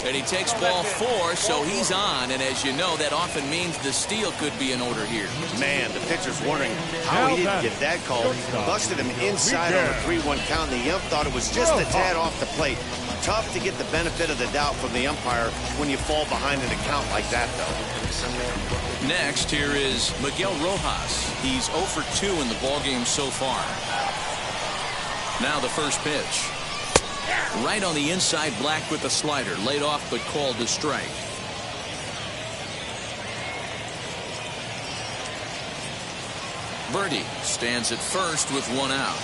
And he takes ball 4, so he's on. And as you know, that often means the steal could be in order here. Man, the pitcher's wondering how he didn't get that call. Busted him inside on a 3-1 count. The ump thought it was just a tad off the plate. Tough to get the benefit of the doubt from the umpire when you fall behind in a count like that, though. Next, here is Miguel Rojas. He's 0 for 2 in the ballgame so far. Now the first pitch. Right on the inside, Black with the slider. Laid off but called to strike. Birdie stands at first with 1 out.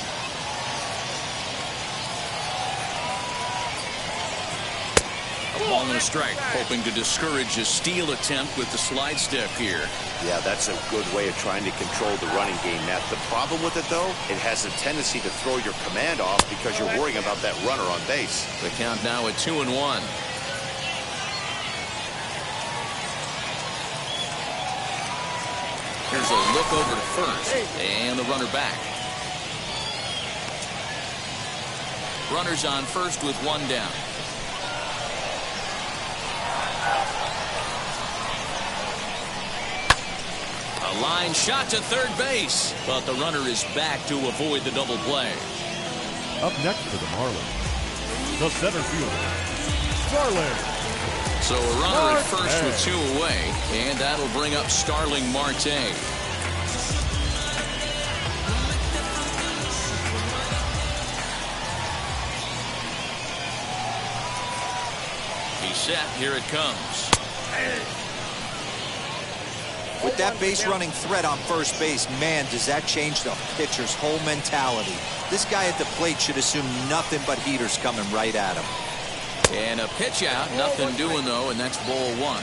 A ball and a strike, hoping to discourage a steal attempt with the slide step here. Yeah, that's a good way of trying to control the running game, Matt. The problem with it, though, it has a tendency to throw your command off because you're worrying about that runner on base. The count now at 2-1. Here's a look over to first, and the runner back. Runners on first with 1 down. A line shot to third base, but the runner is back to avoid the double play. Up next for the Marlins, the center fielder, Starling. So a runner at first with 2 away, and that'll bring up Starling Marte. He's set. Here it comes. With that base running threat on first base, man, does that change the pitcher's whole mentality. This guy at the plate should assume nothing but heaters coming right at him. And a pitch out, nothing doing though, and that's ball 1.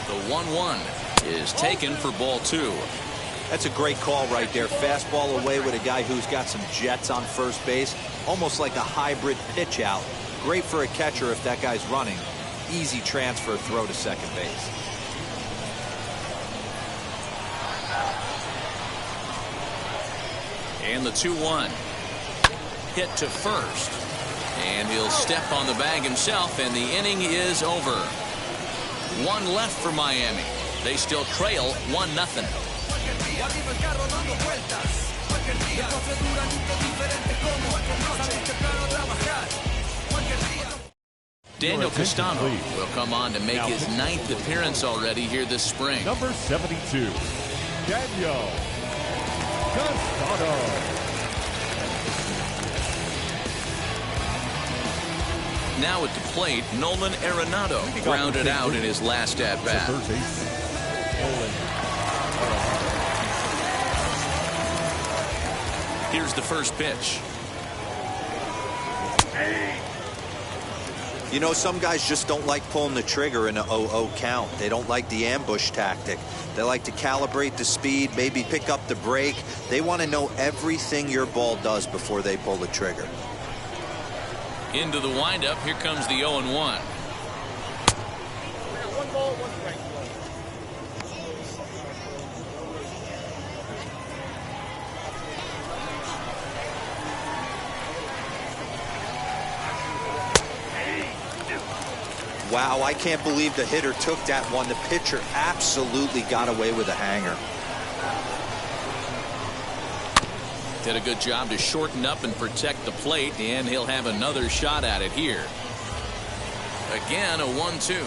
The 1-1 is taken for ball 2. That's a great call right there. Fastball away with a guy who's got some jets on first base. Almost like a hybrid pitch out. Great for a catcher if that guy's running. Easy transfer throw to second base. And the 2-1. Hit to first. And he'll step on the bag himself, and the inning is over. 1 left for Miami. They still trail 1-0. Daniel Castano will come on to make his 9th appearance already here this spring. Number 72, Daniel Castano. Now at the plate, Nolan Arenado grounded out in his last at-bat. Here's the first pitch. You know, some guys just don't like pulling the trigger in a 0-0 count. They don't like the ambush tactic. They like to calibrate the speed, maybe pick up the brake. They want to know everything your ball does before they pull the trigger. Into the windup, here comes the 0-1. 1 ball, 1 strike. Wow, I can't believe the hitter took that one. The pitcher absolutely got away with a hanger. Did a good job to shorten up and protect the plate, and he'll have another shot at it here. Again, a 1-2.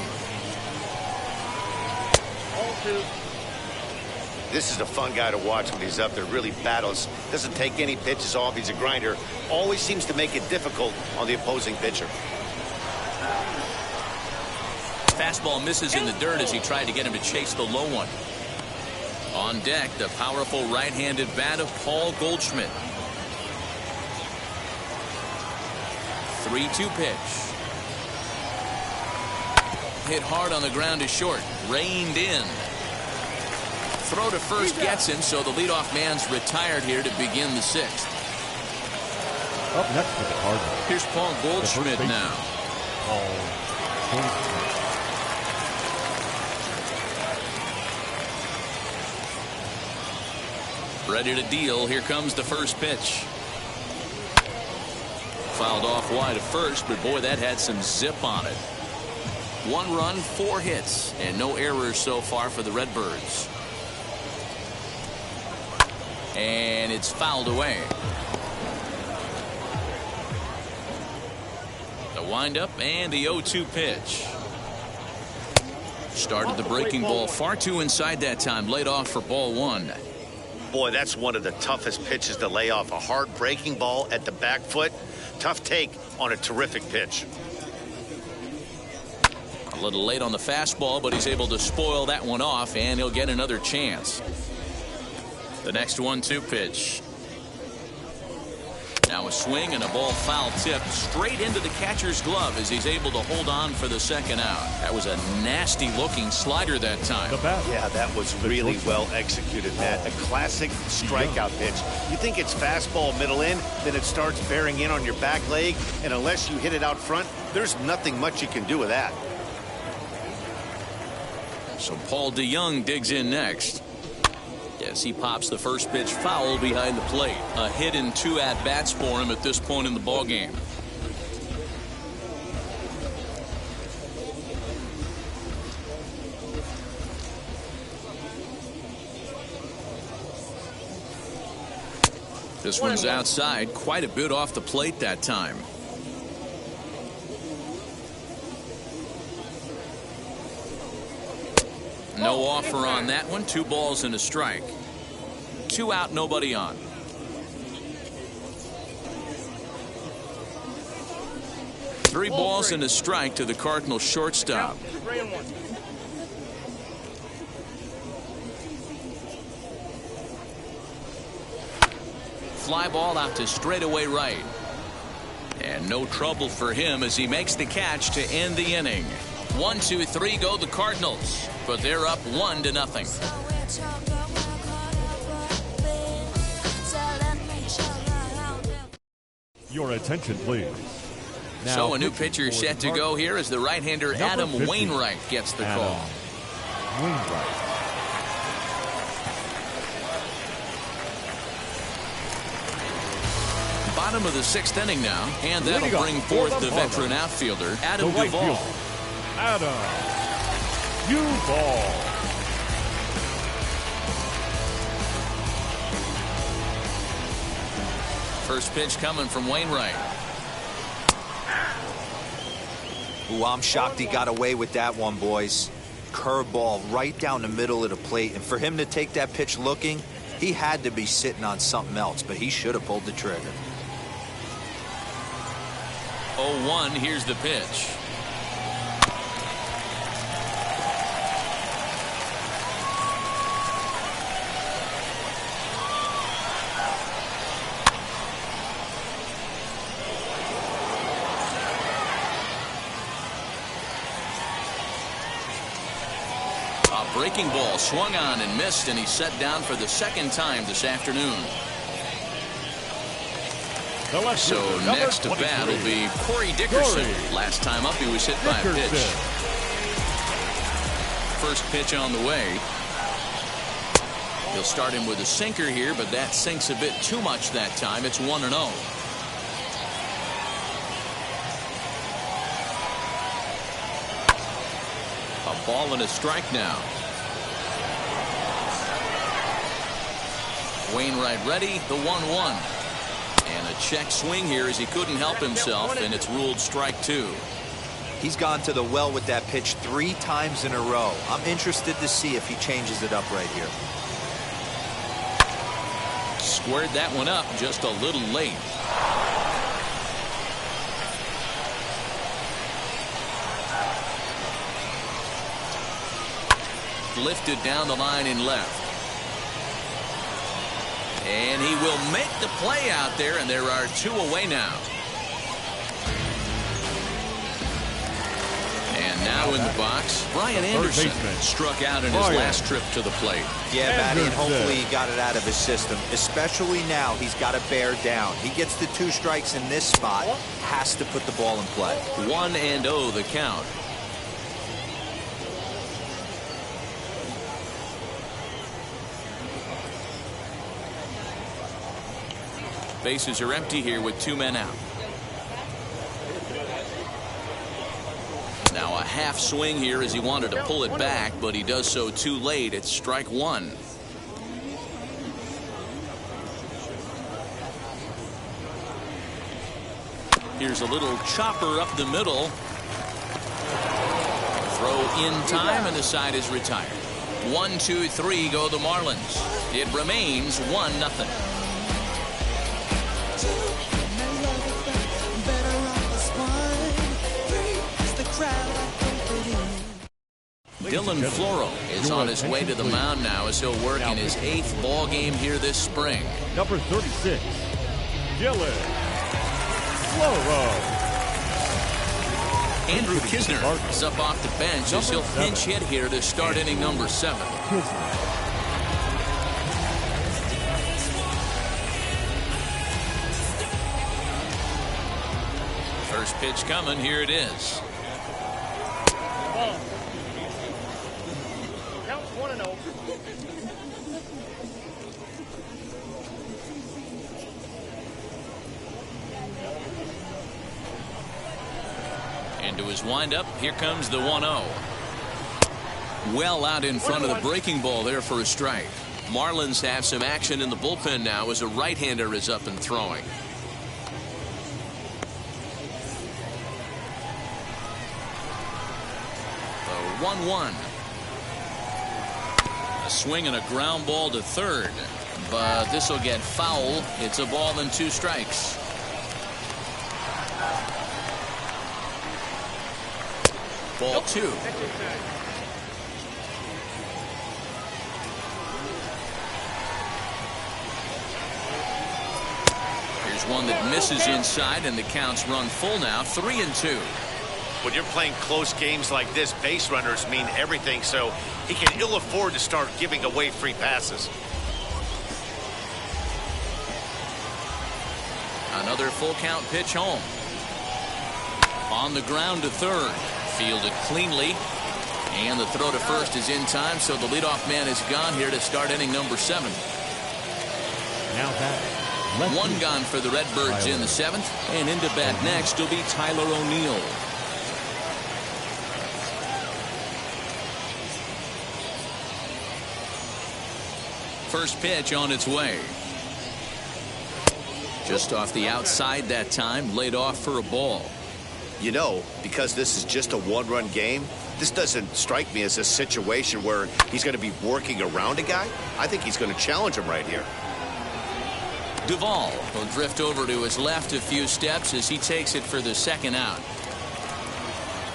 This is a fun guy to watch when he's up there. Really battles. Doesn't take any pitches off. He's a grinder. Always seems to make it difficult on the opposing pitcher. Fastball misses in the dirt as he tried to get him to chase the low one. On deck, the powerful right-handed bat of Paul Goldschmidt. 3-2 pitch. Hit hard on the ground to short. Reined in. Throw to first gets him, so the leadoff man's retired here to begin the 6th. Up next for the Cardinals, Here's Paul Goldschmidt now. Paul Goldschmidt. Ready to deal. Here comes the first pitch. Fouled off wide at first, but boy, that had some zip on it. 1 run, 4 hits, and no errors so far for the Redbirds. And it's fouled away. The windup and the 0-2 pitch. Started the breaking ball far too inside that time. Laid off for ball 1. Boy, that's one of the toughest pitches to lay off. A hard breaking ball at the back foot. Tough take on a terrific pitch. A little late on the fastball, but he's able to spoil that one off, and he'll get another chance. The next 1-2 pitch. Now a swing and a ball foul tipped straight into the catcher's glove as he's able to hold on for the second out. That was a nasty looking slider that time. Yeah, that was really well executed, Matt. A classic strikeout pitch. You think it's fastball middle in, then it starts bearing in on your back leg, and unless you hit it out front, there's nothing much you can do with that. So Paul DeYoung digs in next. Yes, he pops the first pitch foul behind the plate. A hit and 2 at-bats for him at this point in the ballgame. This one's outside, quite a bit off the plate that time. No offer on that one. 2 balls and a strike. 2 out, nobody on. Three balls and a strike to the Cardinals shortstop. 3-1. Fly ball out to straightaway right. And no trouble for him as he makes the catch to end the inning. 1, 2, 3 go the Cardinals, but they're up 1-0. Your attention, please. Now, So a new pitcher set to go here as the right-hander Adam 50, Wainwright gets the call. Wainwright. Bottom of the 6th inning now, and that'll bring forth the veteran outfielder Adam The right Duvall. fielder, Adam Duvall. First pitch coming from Wainwright. Ooh, I'm shocked he got away with that one, boys. Curveball right down the middle of the plate, and for him to take that pitch looking, he had to be sitting on something else, but he should have pulled the trigger. 0-1, here's the pitch. A breaking ball swung on and missed, and he's set down for the 2nd time this afternoon. So next to bat will be Corey Dickerson. Last time up he was hit by a pitch. First pitch on the way. He'll start him with a sinker here, but that sinks a bit too much that time. It's 1-0. A ball and a strike now. Wainwright ready, the 1-1. And a check swing here as he couldn't help himself, and it's ruled strike 2. He's gone to the well with that pitch 3 times in a row. I'm interested to see if he changes it up right here. Squared that one up just a little late. Lifted down the line in left. And he will make the play out there, and there are 2 away now. And now in the box, Brian Anderson struck out in his last trip to the plate. Yeah, Matty, and hopefully he got it out of his system. Especially now, he's got to bear down. He gets the 2 strikes in this spot, has to put the ball in play. 1-0 the count. Bases are empty here with 2 men out. Now a half swing here as he wanted to pull it back, but he does so too late. It's strike 1. Here's a little chopper up the middle. Throw in time, and the side is retired. 1, 2, 3 go the Marlins. It remains 1-0. Dylan Floro is on his way to the mound now as he'll work in his 8th ball game here this spring. Number 36, Dylan Floro. Andrew Kisner is up off the bench as he'll pinch hit here to start inning number 7. First pitch coming. Here it is. Into his windup, here comes the 1-0. Well out in front of the breaking ball there for a strike. Marlins have some action in the bullpen now as a right-hander is up and throwing. The 1-1. A swing and a ground ball to third, but this will get foul. It's a ball and 2 strikes. Ball 2. Here's one that misses inside, and the count's run full now, 3-2. When you're playing close games like this, base runners mean everything, so he can ill afford to start giving away free passes. Another full count pitch home. On the ground to third. Fielded cleanly. And the throw to first is in time, so the leadoff man is gone here to start inning number 7. Now that one gone for the Redbirds in the 7th, and into bat next will be Tyler O'Neill. First pitch on its way. Just off the outside that time, laid off for a ball. You know, because this is just a one-run game, this doesn't strike me as a situation where he's going to be working around a guy. I think he's going to challenge him right here. Duvall will drift over to his left a few steps as he takes it for the second out.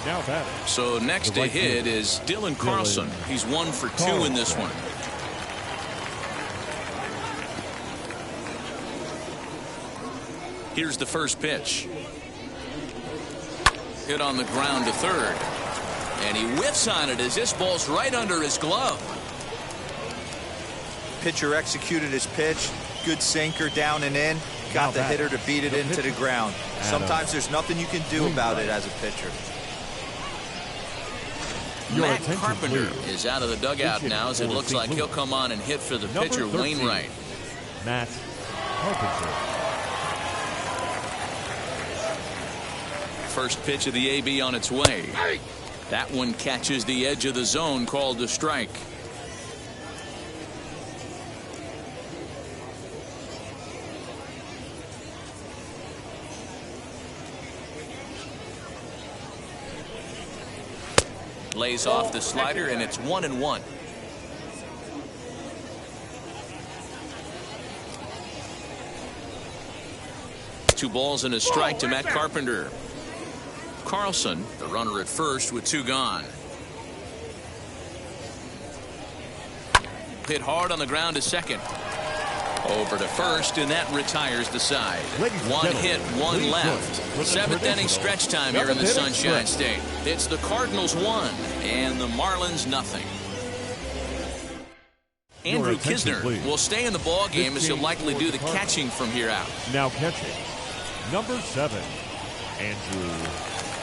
now batting. So next to hit is Dylan Carlson. He's 1 for 2 in this one. Here's the first pitch. Hit on the ground to third. And he whiffs on it as this ball's right under his glove. Pitcher executed his pitch. Good sinker down and in. Got the hitter to beat it into the ground. Sometimes there's nothing you can do about it as a pitcher. Matt Carpenter is out of the dugout now as it looks like he'll come on and hit for the pitcher, Wainwright. Matt Carpenter. First pitch of the AB on its way. That one catches the edge of the zone, called a strike. Lays off the slider, and it's 1-1. Two balls and a strike to Matt Carpenter. Carlson, the runner at first with 2 gone. Hit hard on the ground to second. Over to first, and that retires the side. 1 hit, 1 left. 7th inning stretch time here in the Sunshine State. It's the Cardinals 1 and the Marlins nothing. Andrew Kisner will stay in the ball game as he'll likely do the catching from here out. Now catching, number 7, Andrew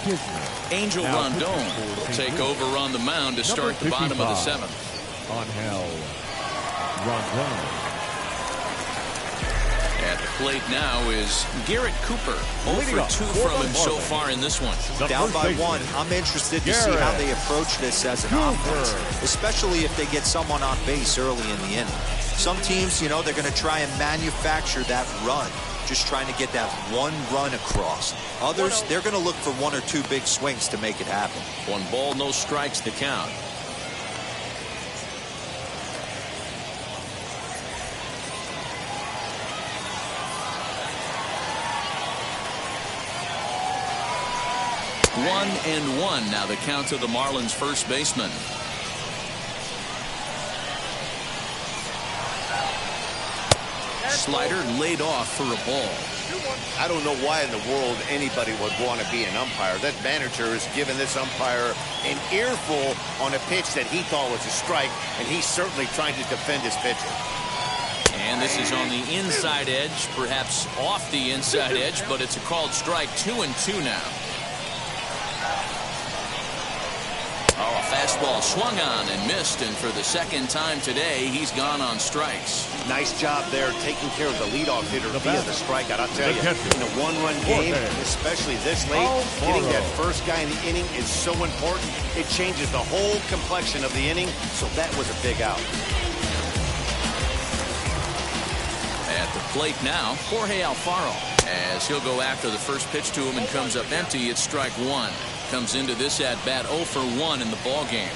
Kisner. Angel Rondon will take over on the mound to start the bottom of the 7th. Angel Rondon. At the plate now is Garrett Cooper. 0 for 2 from him so far in this one. Down by 1. I'm interested to see how they approach this as an offense, especially if they get someone on base early in the inning. Some teams, you know, they're going to try and manufacture that run, just trying to get that one run across. Others, they're going to look for 1 or 2 big swings to make it happen. 1 ball, no strikes to count. One and 1 now the count to the Marlins first baseman. Slider laid off for a ball. I don't know why in the world anybody would want to be an umpire. That manager has given this umpire an earful on a pitch that he thought was a strike, and he's certainly trying to defend his pitcher. And this is on the inside edge, perhaps off the inside edge, but it's a called strike. 2-2 now. Oh, a fastball swung on and missed, and for the second time today, he's gone on strikes. Nice job there taking care of the leadoff hitter via the strikeout. I'll tell you, in a one-run game, especially this late, getting that first guy in the inning is so important. It changes the whole complexion of the inning, so that was a big out. At the plate now, Jorge Alfaro, as he'll go after the first pitch to him and comes up empty. It's strike one. Comes into this at bat 0 for 1 in the ball game.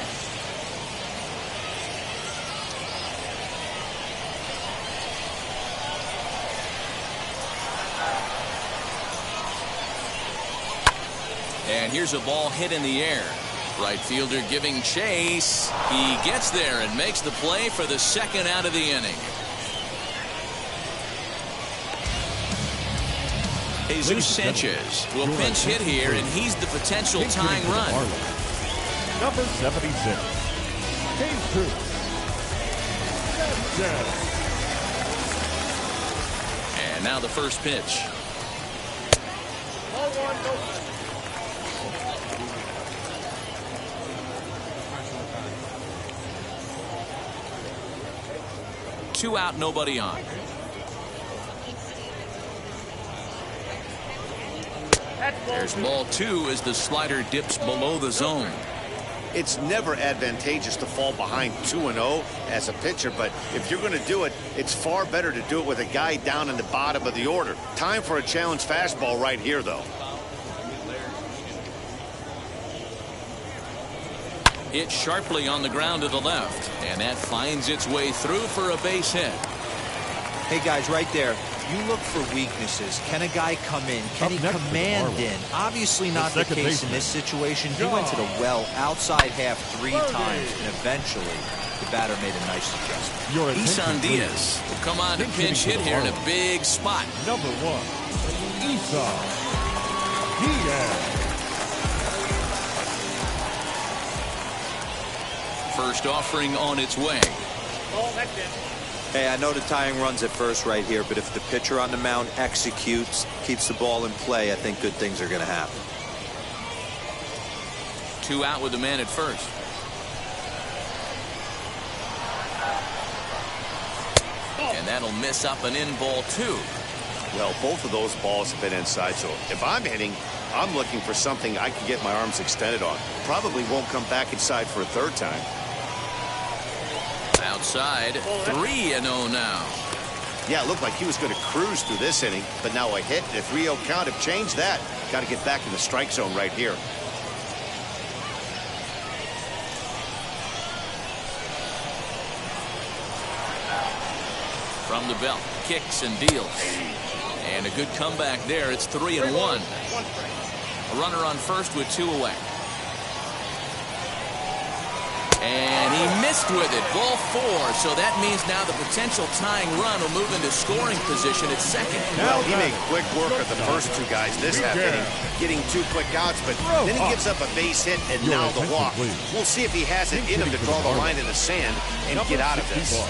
And here's a ball hit in the air. Right fielder giving chase. He gets there and makes the play for the second out of the inning. Jesus Sanchez will pinch hit here, and he's the potential tying run. Number 76. Jesus Sanchez. And now the first pitch. Two out, nobody on. There's ball two as the slider dips below the zone. It's never advantageous to fall behind 2-0 as a pitcher, but if you're going to do it, it's far better to do it with a guy down in the bottom of the order. Time for a challenge fastball right here, though. Hit sharply on the ground to the left, and that finds its way through for a base hit. Hey, guys, right there. You look for weaknesses. Can a guy come in? Can he command in? Obviously not the case in this situation. He went to the well outside half 3 times, and eventually the batter made a nice adjustment. Isan Diaz will come on to pinch hit here in a big spot. Number 1, Isan Diaz. First offering on its way. Oh, that's it. Hey, I know the tying run's at first right here, but if the pitcher on the mound executes, keeps the ball in play, I think good things are going to happen. 2 out with the man at first. And that'll miss up an in ball 2. Well, both of those balls have been inside, so if I'm hitting, I'm looking for something I can get my arms extended on. Probably won't come back inside for a third time. Outside, 3-0 now. Yeah, it looked like he was going to cruise through this inning, but now a hit and a 3-0 count have changed that. Got to get back in the strike zone right here. From the belt, kicks and deals. And a good comeback there. It's 3-1. A runner on first with 2 away. And he missed with it. Ball 4. So that means now the potential tying run will move into scoring position at second. Well, he made quick work of the first 2 guys this half inning, getting 2 quick outs, but then he gives up a base hit and now the walk. We'll see if he has it in him to draw the line in the sand and get out of this.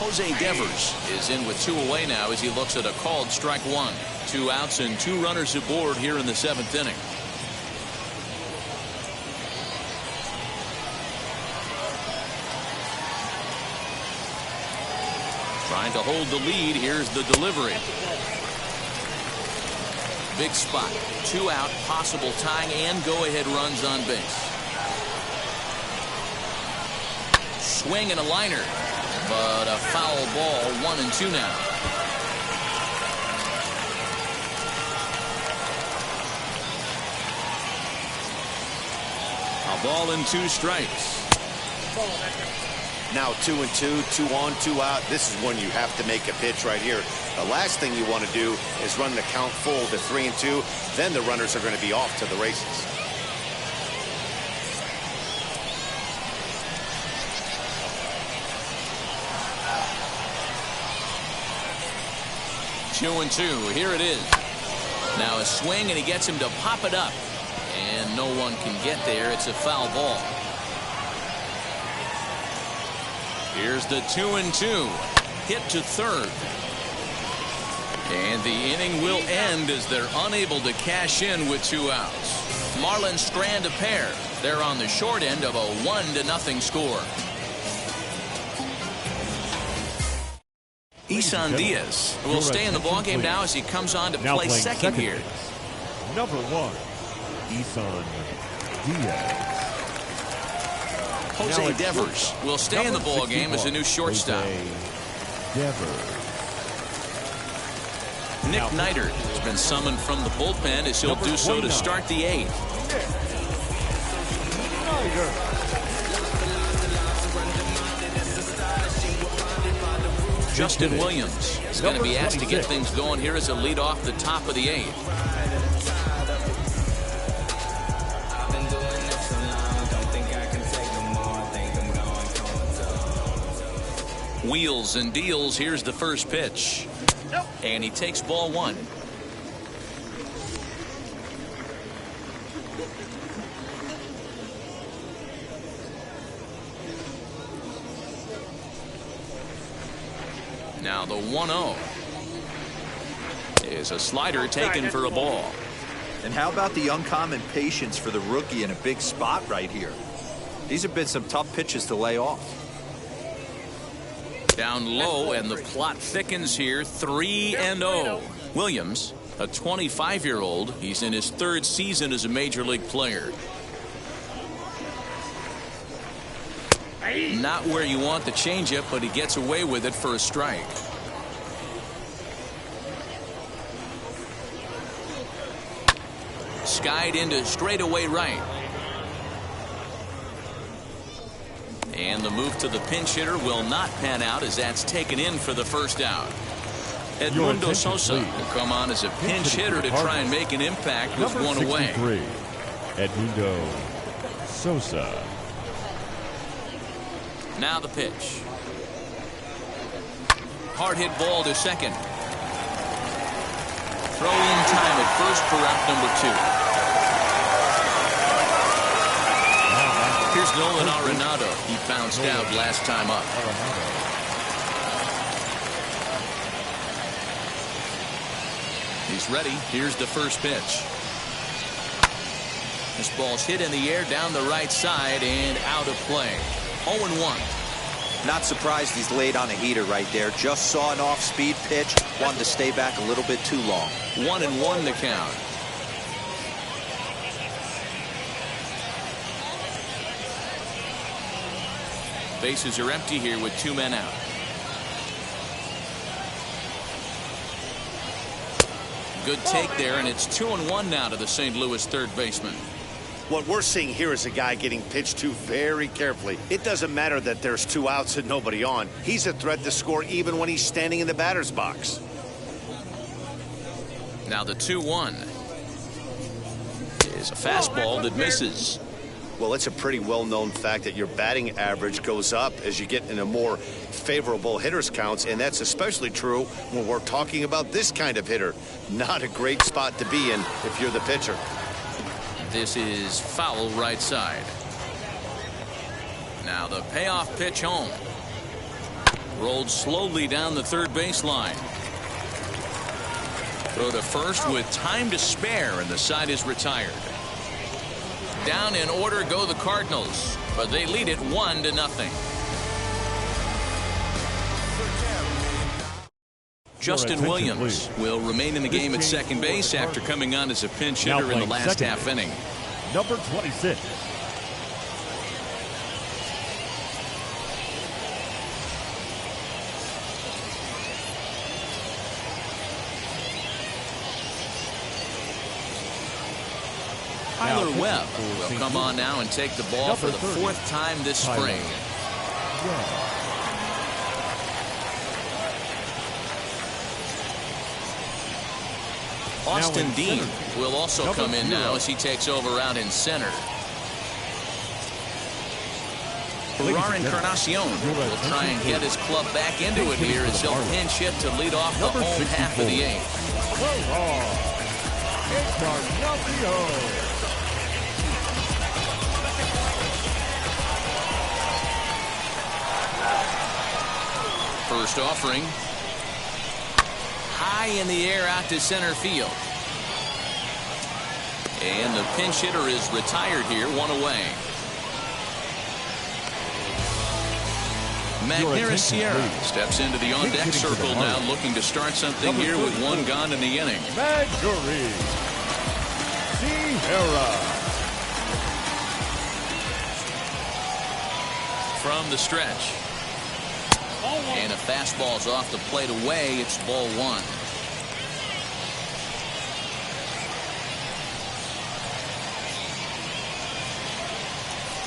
Jose Devers is in with 2 away now as he looks at a called strike 1. 2 outs and 2 runners aboard here in the 7th inning. Trying to hold the lead. Here's the delivery. Big spot. 2 out, possible tying and go-ahead runs on base. Swing and a liner. But a foul ball, 1-2 now. A ball and 2 strikes. Now 2-2, 2 on, 2 out. This is when you have to make a pitch right here. The last thing you want to do is run the count full to 3-2. Then the runners are going to be off to the races. 2-2. Here it is. Now a swing, and he gets him to pop it up. And no one can get there. It's a foul ball. Here's the 2-2. Hit to third. And the inning will end as they're unable to cash in with 2 outs. Marlins strand a pair. They're on the short end of a 1-0 score. Isan Diaz will stay in the ballgame now as he comes on to play second here. Number 1, Isan Diaz. Jose Devers will stay in the ballgame as a new shortstop. Nick Neidert has been summoned from the bullpen as he'll do so to start the 8th. Justin Williams is going to be asked to get things going here as a lead off the top of the 8th. Wheels and deals. Here's the first pitch. And he takes ball 1. Now the 1-0 is a slider taken for a ball. And how about the uncommon patience for the rookie in a big spot right here? These have been some tough pitches to lay off. Down low, and the plot thickens here. 3-0. Williams, a 25-year-old. He's in his 3rd season as a major league player. Not where you want the changeup, but he gets away with it for a strike. Skied into straightaway right. And the move to the pinch hitter will not pan out as that's taken in for the first out. Edmundo Sosa will come on as a pinch hitter to try and make an impact with 1 away. Edmundo Sosa. Now the pitch. Hard hit ball to second. Throw in time at first for out number 2. Here's Nolan Arenado. He bounced out last time up. He's ready. Here's the first pitch. This ball's hit in the air down the right side and out of play. 0-1. Not surprised he's laid on a heater right there. Just saw an off-speed pitch. Wanted to stay back a little bit too long. 1-1 the count. Bases are empty here with 2 men out. Good take there, and it's 2-1 now to the St. Louis third baseman. What we're seeing here is a guy getting pitched to very carefully. It doesn't matter that there's 2 outs and nobody on. He's a threat to score even when he's standing in the batter's box. Now the 2-1 is a fastball that misses. Well, it's a pretty well-known fact that your batting average goes up as you get into more favorable hitters counts, and that's especially true when we're talking about this kind of hitter. Not a great spot to be in if you're the pitcher. This is foul right side. Now the payoff pitch home. Rolled slowly down the third baseline. Throw to first with time to spare, and the side is retired. Down in order go the Cardinals, but they lead it 1-0. Justin Williams will remain in the game at second base after coming on as a pinch hitter in the last half inning. Number 26. Tyler Webb will come on now and take the ball for the 4th time this spring. Austin Dean will also come in now as he takes over out in center. Rar Encarnacion will try and get his club back into it here as he'll pinch hit to lead off the home half of the 8th. first offering. High in the air out to center field. And the pinch hitter is retired here, 1 away. Managerial steps into the on-deck circle now, looking to start something here with 1 gone in the inning. Managerial. From the stretch. And a fastball's off the plate away. It's ball 1.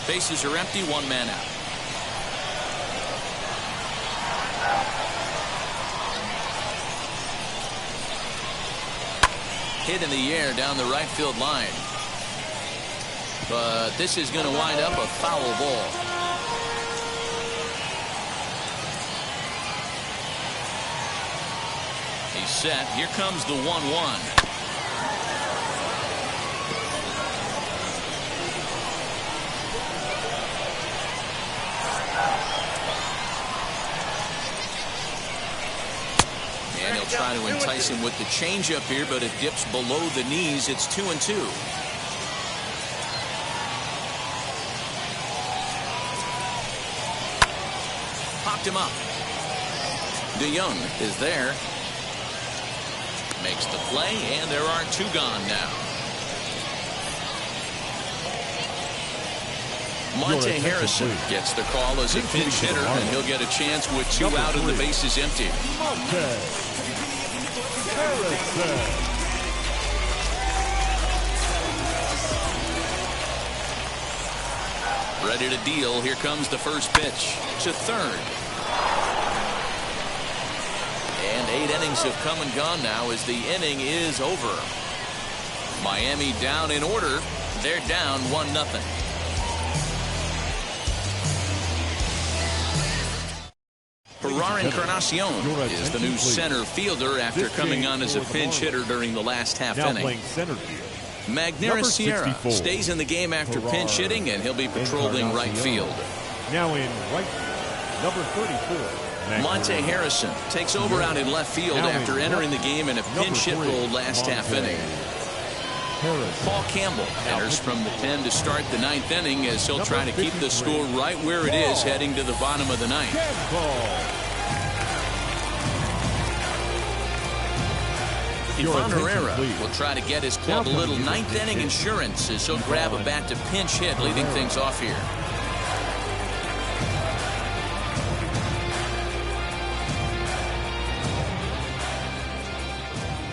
Bases are empty, 1 man out. Hit in the air down the right field line. But this is going to wind up a foul ball. He's set. Here comes the 1-1. And he'll try to entice him with the changeup here, but it dips below the knees. It's 2-2. Popped him up. DeYoung is there. Makes the play, and there are 2 gone now. Monte Harrison gets the call as a pinch hitter, and he'll get a chance with 2 out and the bases empty. Ready to deal. Here comes the first pitch. To third. And 8 innings have come and gone now as the inning is over. Miami down in order. They're down 1-0. Encarnacion is the new center fielder after coming on as a pinch hitter during the last half inning. Magneuris Sierra stays in the game after pinch hitting, and he'll be patrolling right field. Now in right field, number 34. Monte Harrison takes over out in left field after entering the game in a pinch hit role last half inning. Paul Campbell enters from the pen to start the 9th inning as he'll try to keep the score right where it is heading to the bottom of the 9th. Ivan Herrera will try to get his club a little 9th inning insurance as he'll grab a bat to pinch hit, leading things off here.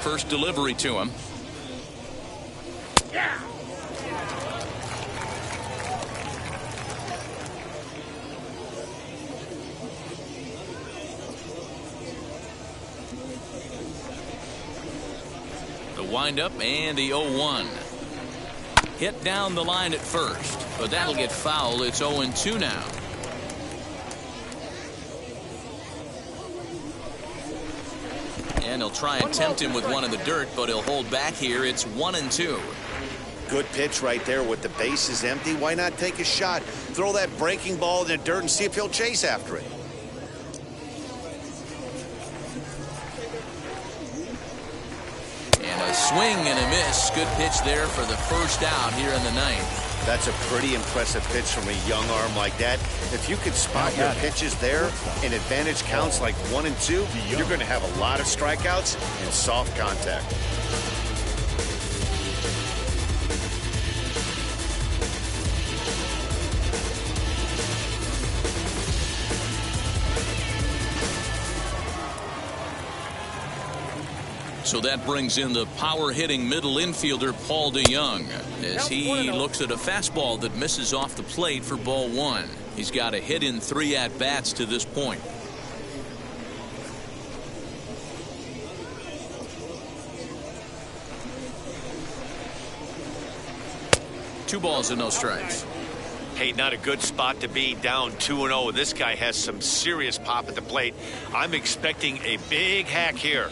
First delivery to him. Yeah. The windup and the 0-1. Hit down the line at first, but that'll get foul. It's 0-2 now. And he'll try and tempt him with one in the dirt, but he'll hold back here. It's 1-2. Good pitch right there with the bases empty. Why not take a shot? Throw that breaking ball in the dirt and see if he'll chase after it. And a swing and a miss. Good pitch there for the first out here in the 9th. That's a pretty impressive pitch from a young arm like that. If you could spot your pitches there in advantage counts like 1 and 2, you're going to have a lot of strikeouts and soft contact. So that brings in the power-hitting middle infielder Paul DeYoung as he looks at a fastball that misses off the plate for ball 1. He's got a hit in 3 at-bats to this point. Two balls and no strikes. Hey, not a good spot to be, down 2-0. This guy has some serious pop at the plate. I'm expecting a big hack here.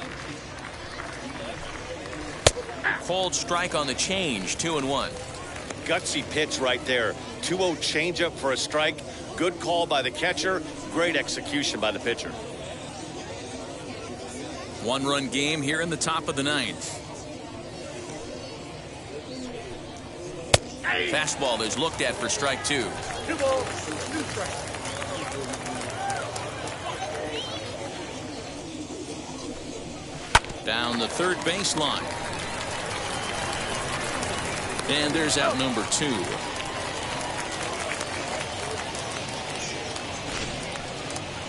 Called strike on the change, 2-1. Gutsy pitch right there. 2-0 changeup for a strike. Good call by the catcher. Great execution by the pitcher. One-run game here in the top of the ninth. Fastball is looked at for strike 2. 2 balls, 2 strikes. Down the third baseline. And there's out number 2.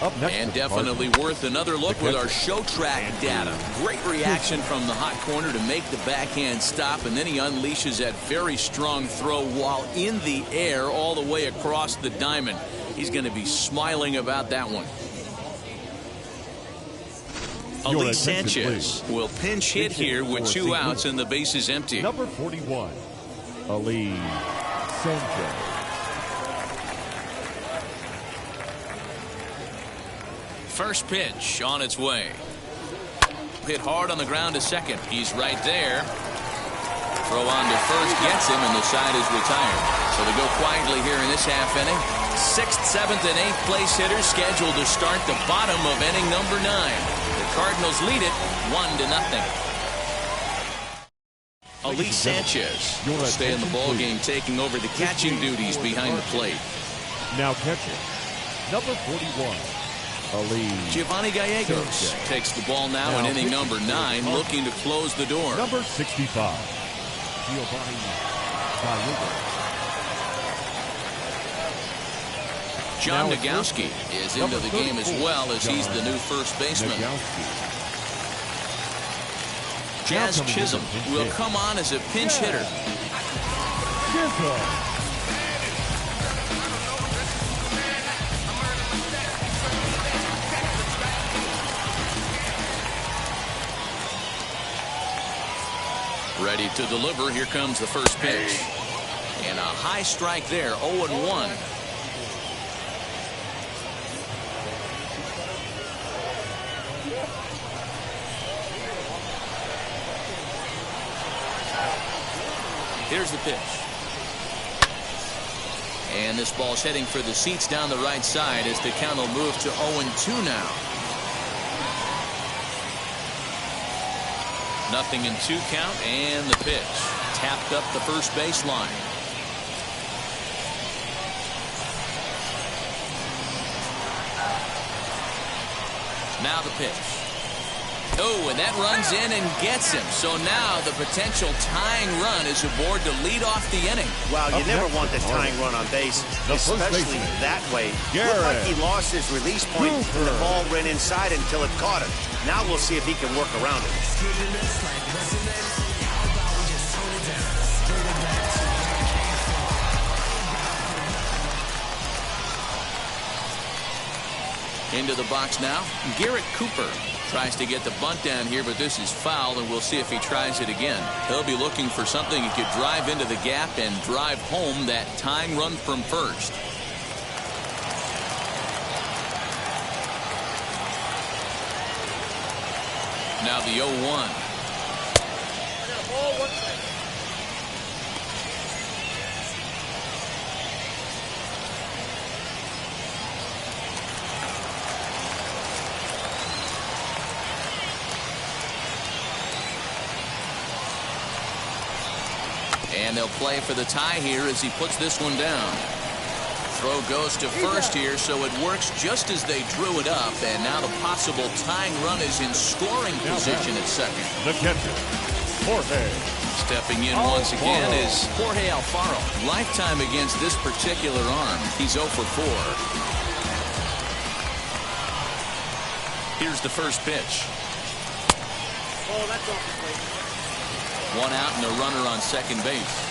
Up next And definitely worth another look with our show track data. Great reaction from the hot corner to make the backhand stop, and then he unleashes that very strong throw while in the air all the way across the diamond. He's going to be smiling about that one. Ali Sanchez will pinch hit here with 2 outs and the bases empty. Number 41, Ali Sanchez. First pitch on its way. Hit hard on the ground to second. He's right there. Throw on to first gets him, and the side is retired. So to go quietly here in this half inning. 6th, 7th, and 8th place hitters scheduled to start the bottom of inning number 9. The Cardinals lead it 1-0. Ali Sanchez will stay in the ballgame, taking over the catching duties behind the plate. Now catching, number 41. Ali Giovanni Gallegos takes the ball now in inning number 9, looking to close the door. Number 65, Giovanni Gallegos. John Nagowski is into the game as well, as he's the new first baseman. Jazz Chisholm will come on as a pinch hitter. Ready to deliver. Here comes the first pitch. And a high strike there, 0-1. Here's the pitch. And this ball's heading for the seats down the right side as the count will move to 0-2 now. 0-2 count, and the pitch. Tapped up the first baseline. Now the pitch. Oh, and that runs in and gets him. So now the potential tying run is aboard to lead off the inning. Well, you never want the tying run on base, especially that way. Looked like he lost his release point, and the ball ran inside until it caught him. Now we'll see if he can work around it. Into the box now, Garrett Cooper tries to get the bunt down here, but this is foul, and we'll see if he tries it again. He'll be looking for something he could drive into the gap and drive home that tying run from first. Now the 0-1. And they'll play for the tie here as he puts this one down. Throw goes to first here, so it works just as they drew it up. And now the possible tying run is in scoring position at second. The catcher, Jorge. Stepping in once again is Jorge Alfaro. Lifetime against this particular arm. He's 0 for 4. Here's the first pitch. Oh, that's off the plate. 1 out and a runner on second base.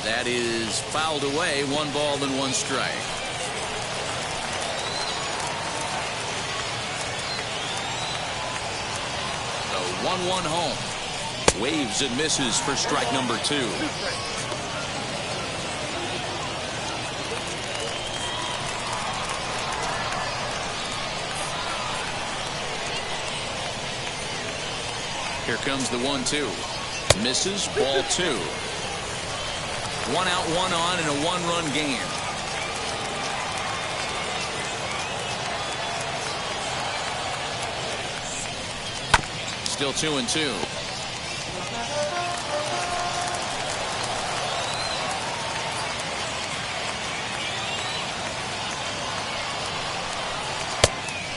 That is fouled away. 1 ball and 1 strike. The 1-1 home. Waves and misses for strike number 2. Here comes the 1-2. Misses, ball 2. 1 out, 1 on in a 1-run game. Still 2-2.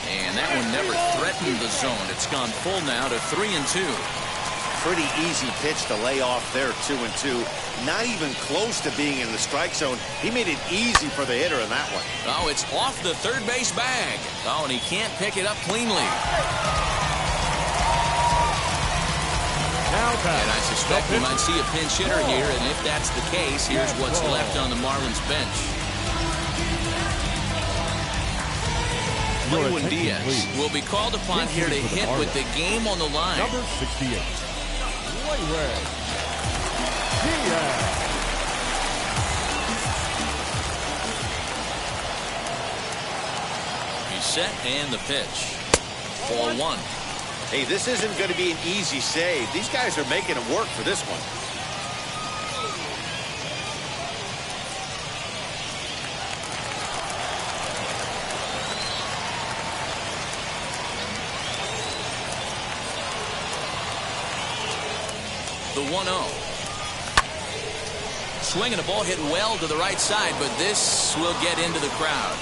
And that one never threatened the zone. It's gone full now to 3-2. Pretty easy pitch to lay off there, 2-2. Not even close to being in the strike zone. He made it easy for the hitter in that one. Oh, it's off the third base bag. Oh, and he can't pick it up cleanly. And I suspect we might see a pinch hitter here, and if that's the case, here's what's left on the Marlins bench. Edwin Diaz will be called upon here to hit with the game on the line. Number 68. Diaz. He's set and the pitch. Ball 1. Hey, this isn't going to be an easy save. These guys are making it work for this one. The 1-0. Swinging a ball hit well to the right side, but this will get into the crowd.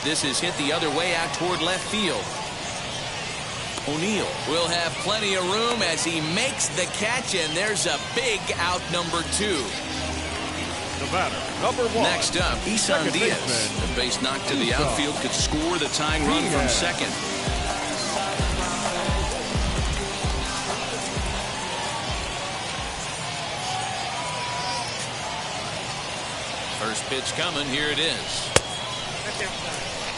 This is hit the other way out toward left field. O'Neill will have plenty of room as he makes the catch, and there's a big out, number 2. The batter, number 1. Next up, Isan Diaz. The base knock to the outfield could score the tying run from second. First pitch coming. Here it is.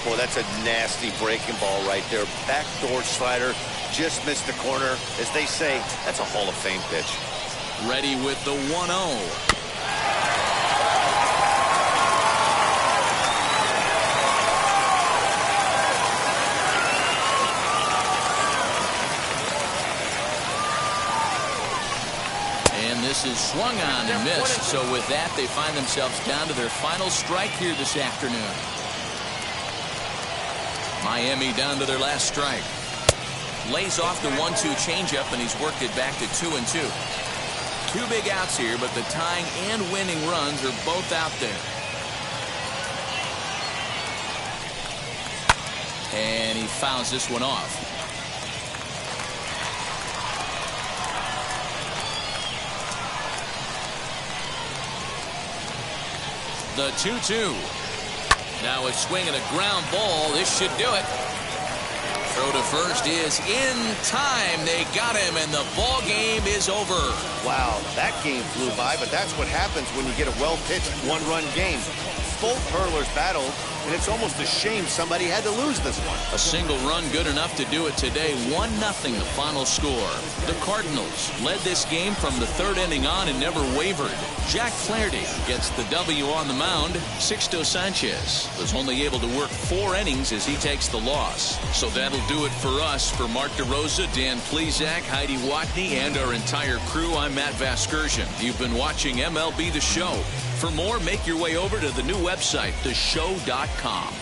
Boy, that's a nasty breaking ball right there. Backdoor slider, just missed the corner. As they say, that's a Hall of Fame pitch. Ready with the 1-0. And this is swung on and missed. So with that, they find themselves down to their final strike here this afternoon. Miami down to their last strike. Lays off the 1-2 changeup, and he's worked it back to 2-2. 2 big outs here, but the tying and winning runs are both out there. And he fouls this one off. The 2-2. Now a swing and a ground ball. This should do it. Throw to first is in time. They got him, and the ball game is over. Wow, that game flew by, but that's what happens when you get a well-pitched one-run game. Both hurlers battled, and it's almost a shame somebody had to lose this one. A single run good enough to do it today. 1-0 the final score. The Cardinals led this game from the third inning on and never wavered. Jack Flaherty gets the W on the mound. Sixto Sanchez was only able to work 4 innings as he takes the loss. So that'll do it for us. For Mark DeRosa, Dan Plesac, Heidi Watney, and our entire crew, I'm Matt Vasgersian. You've been watching MLB The Show. For more, make your way over to the new website, theshow.com.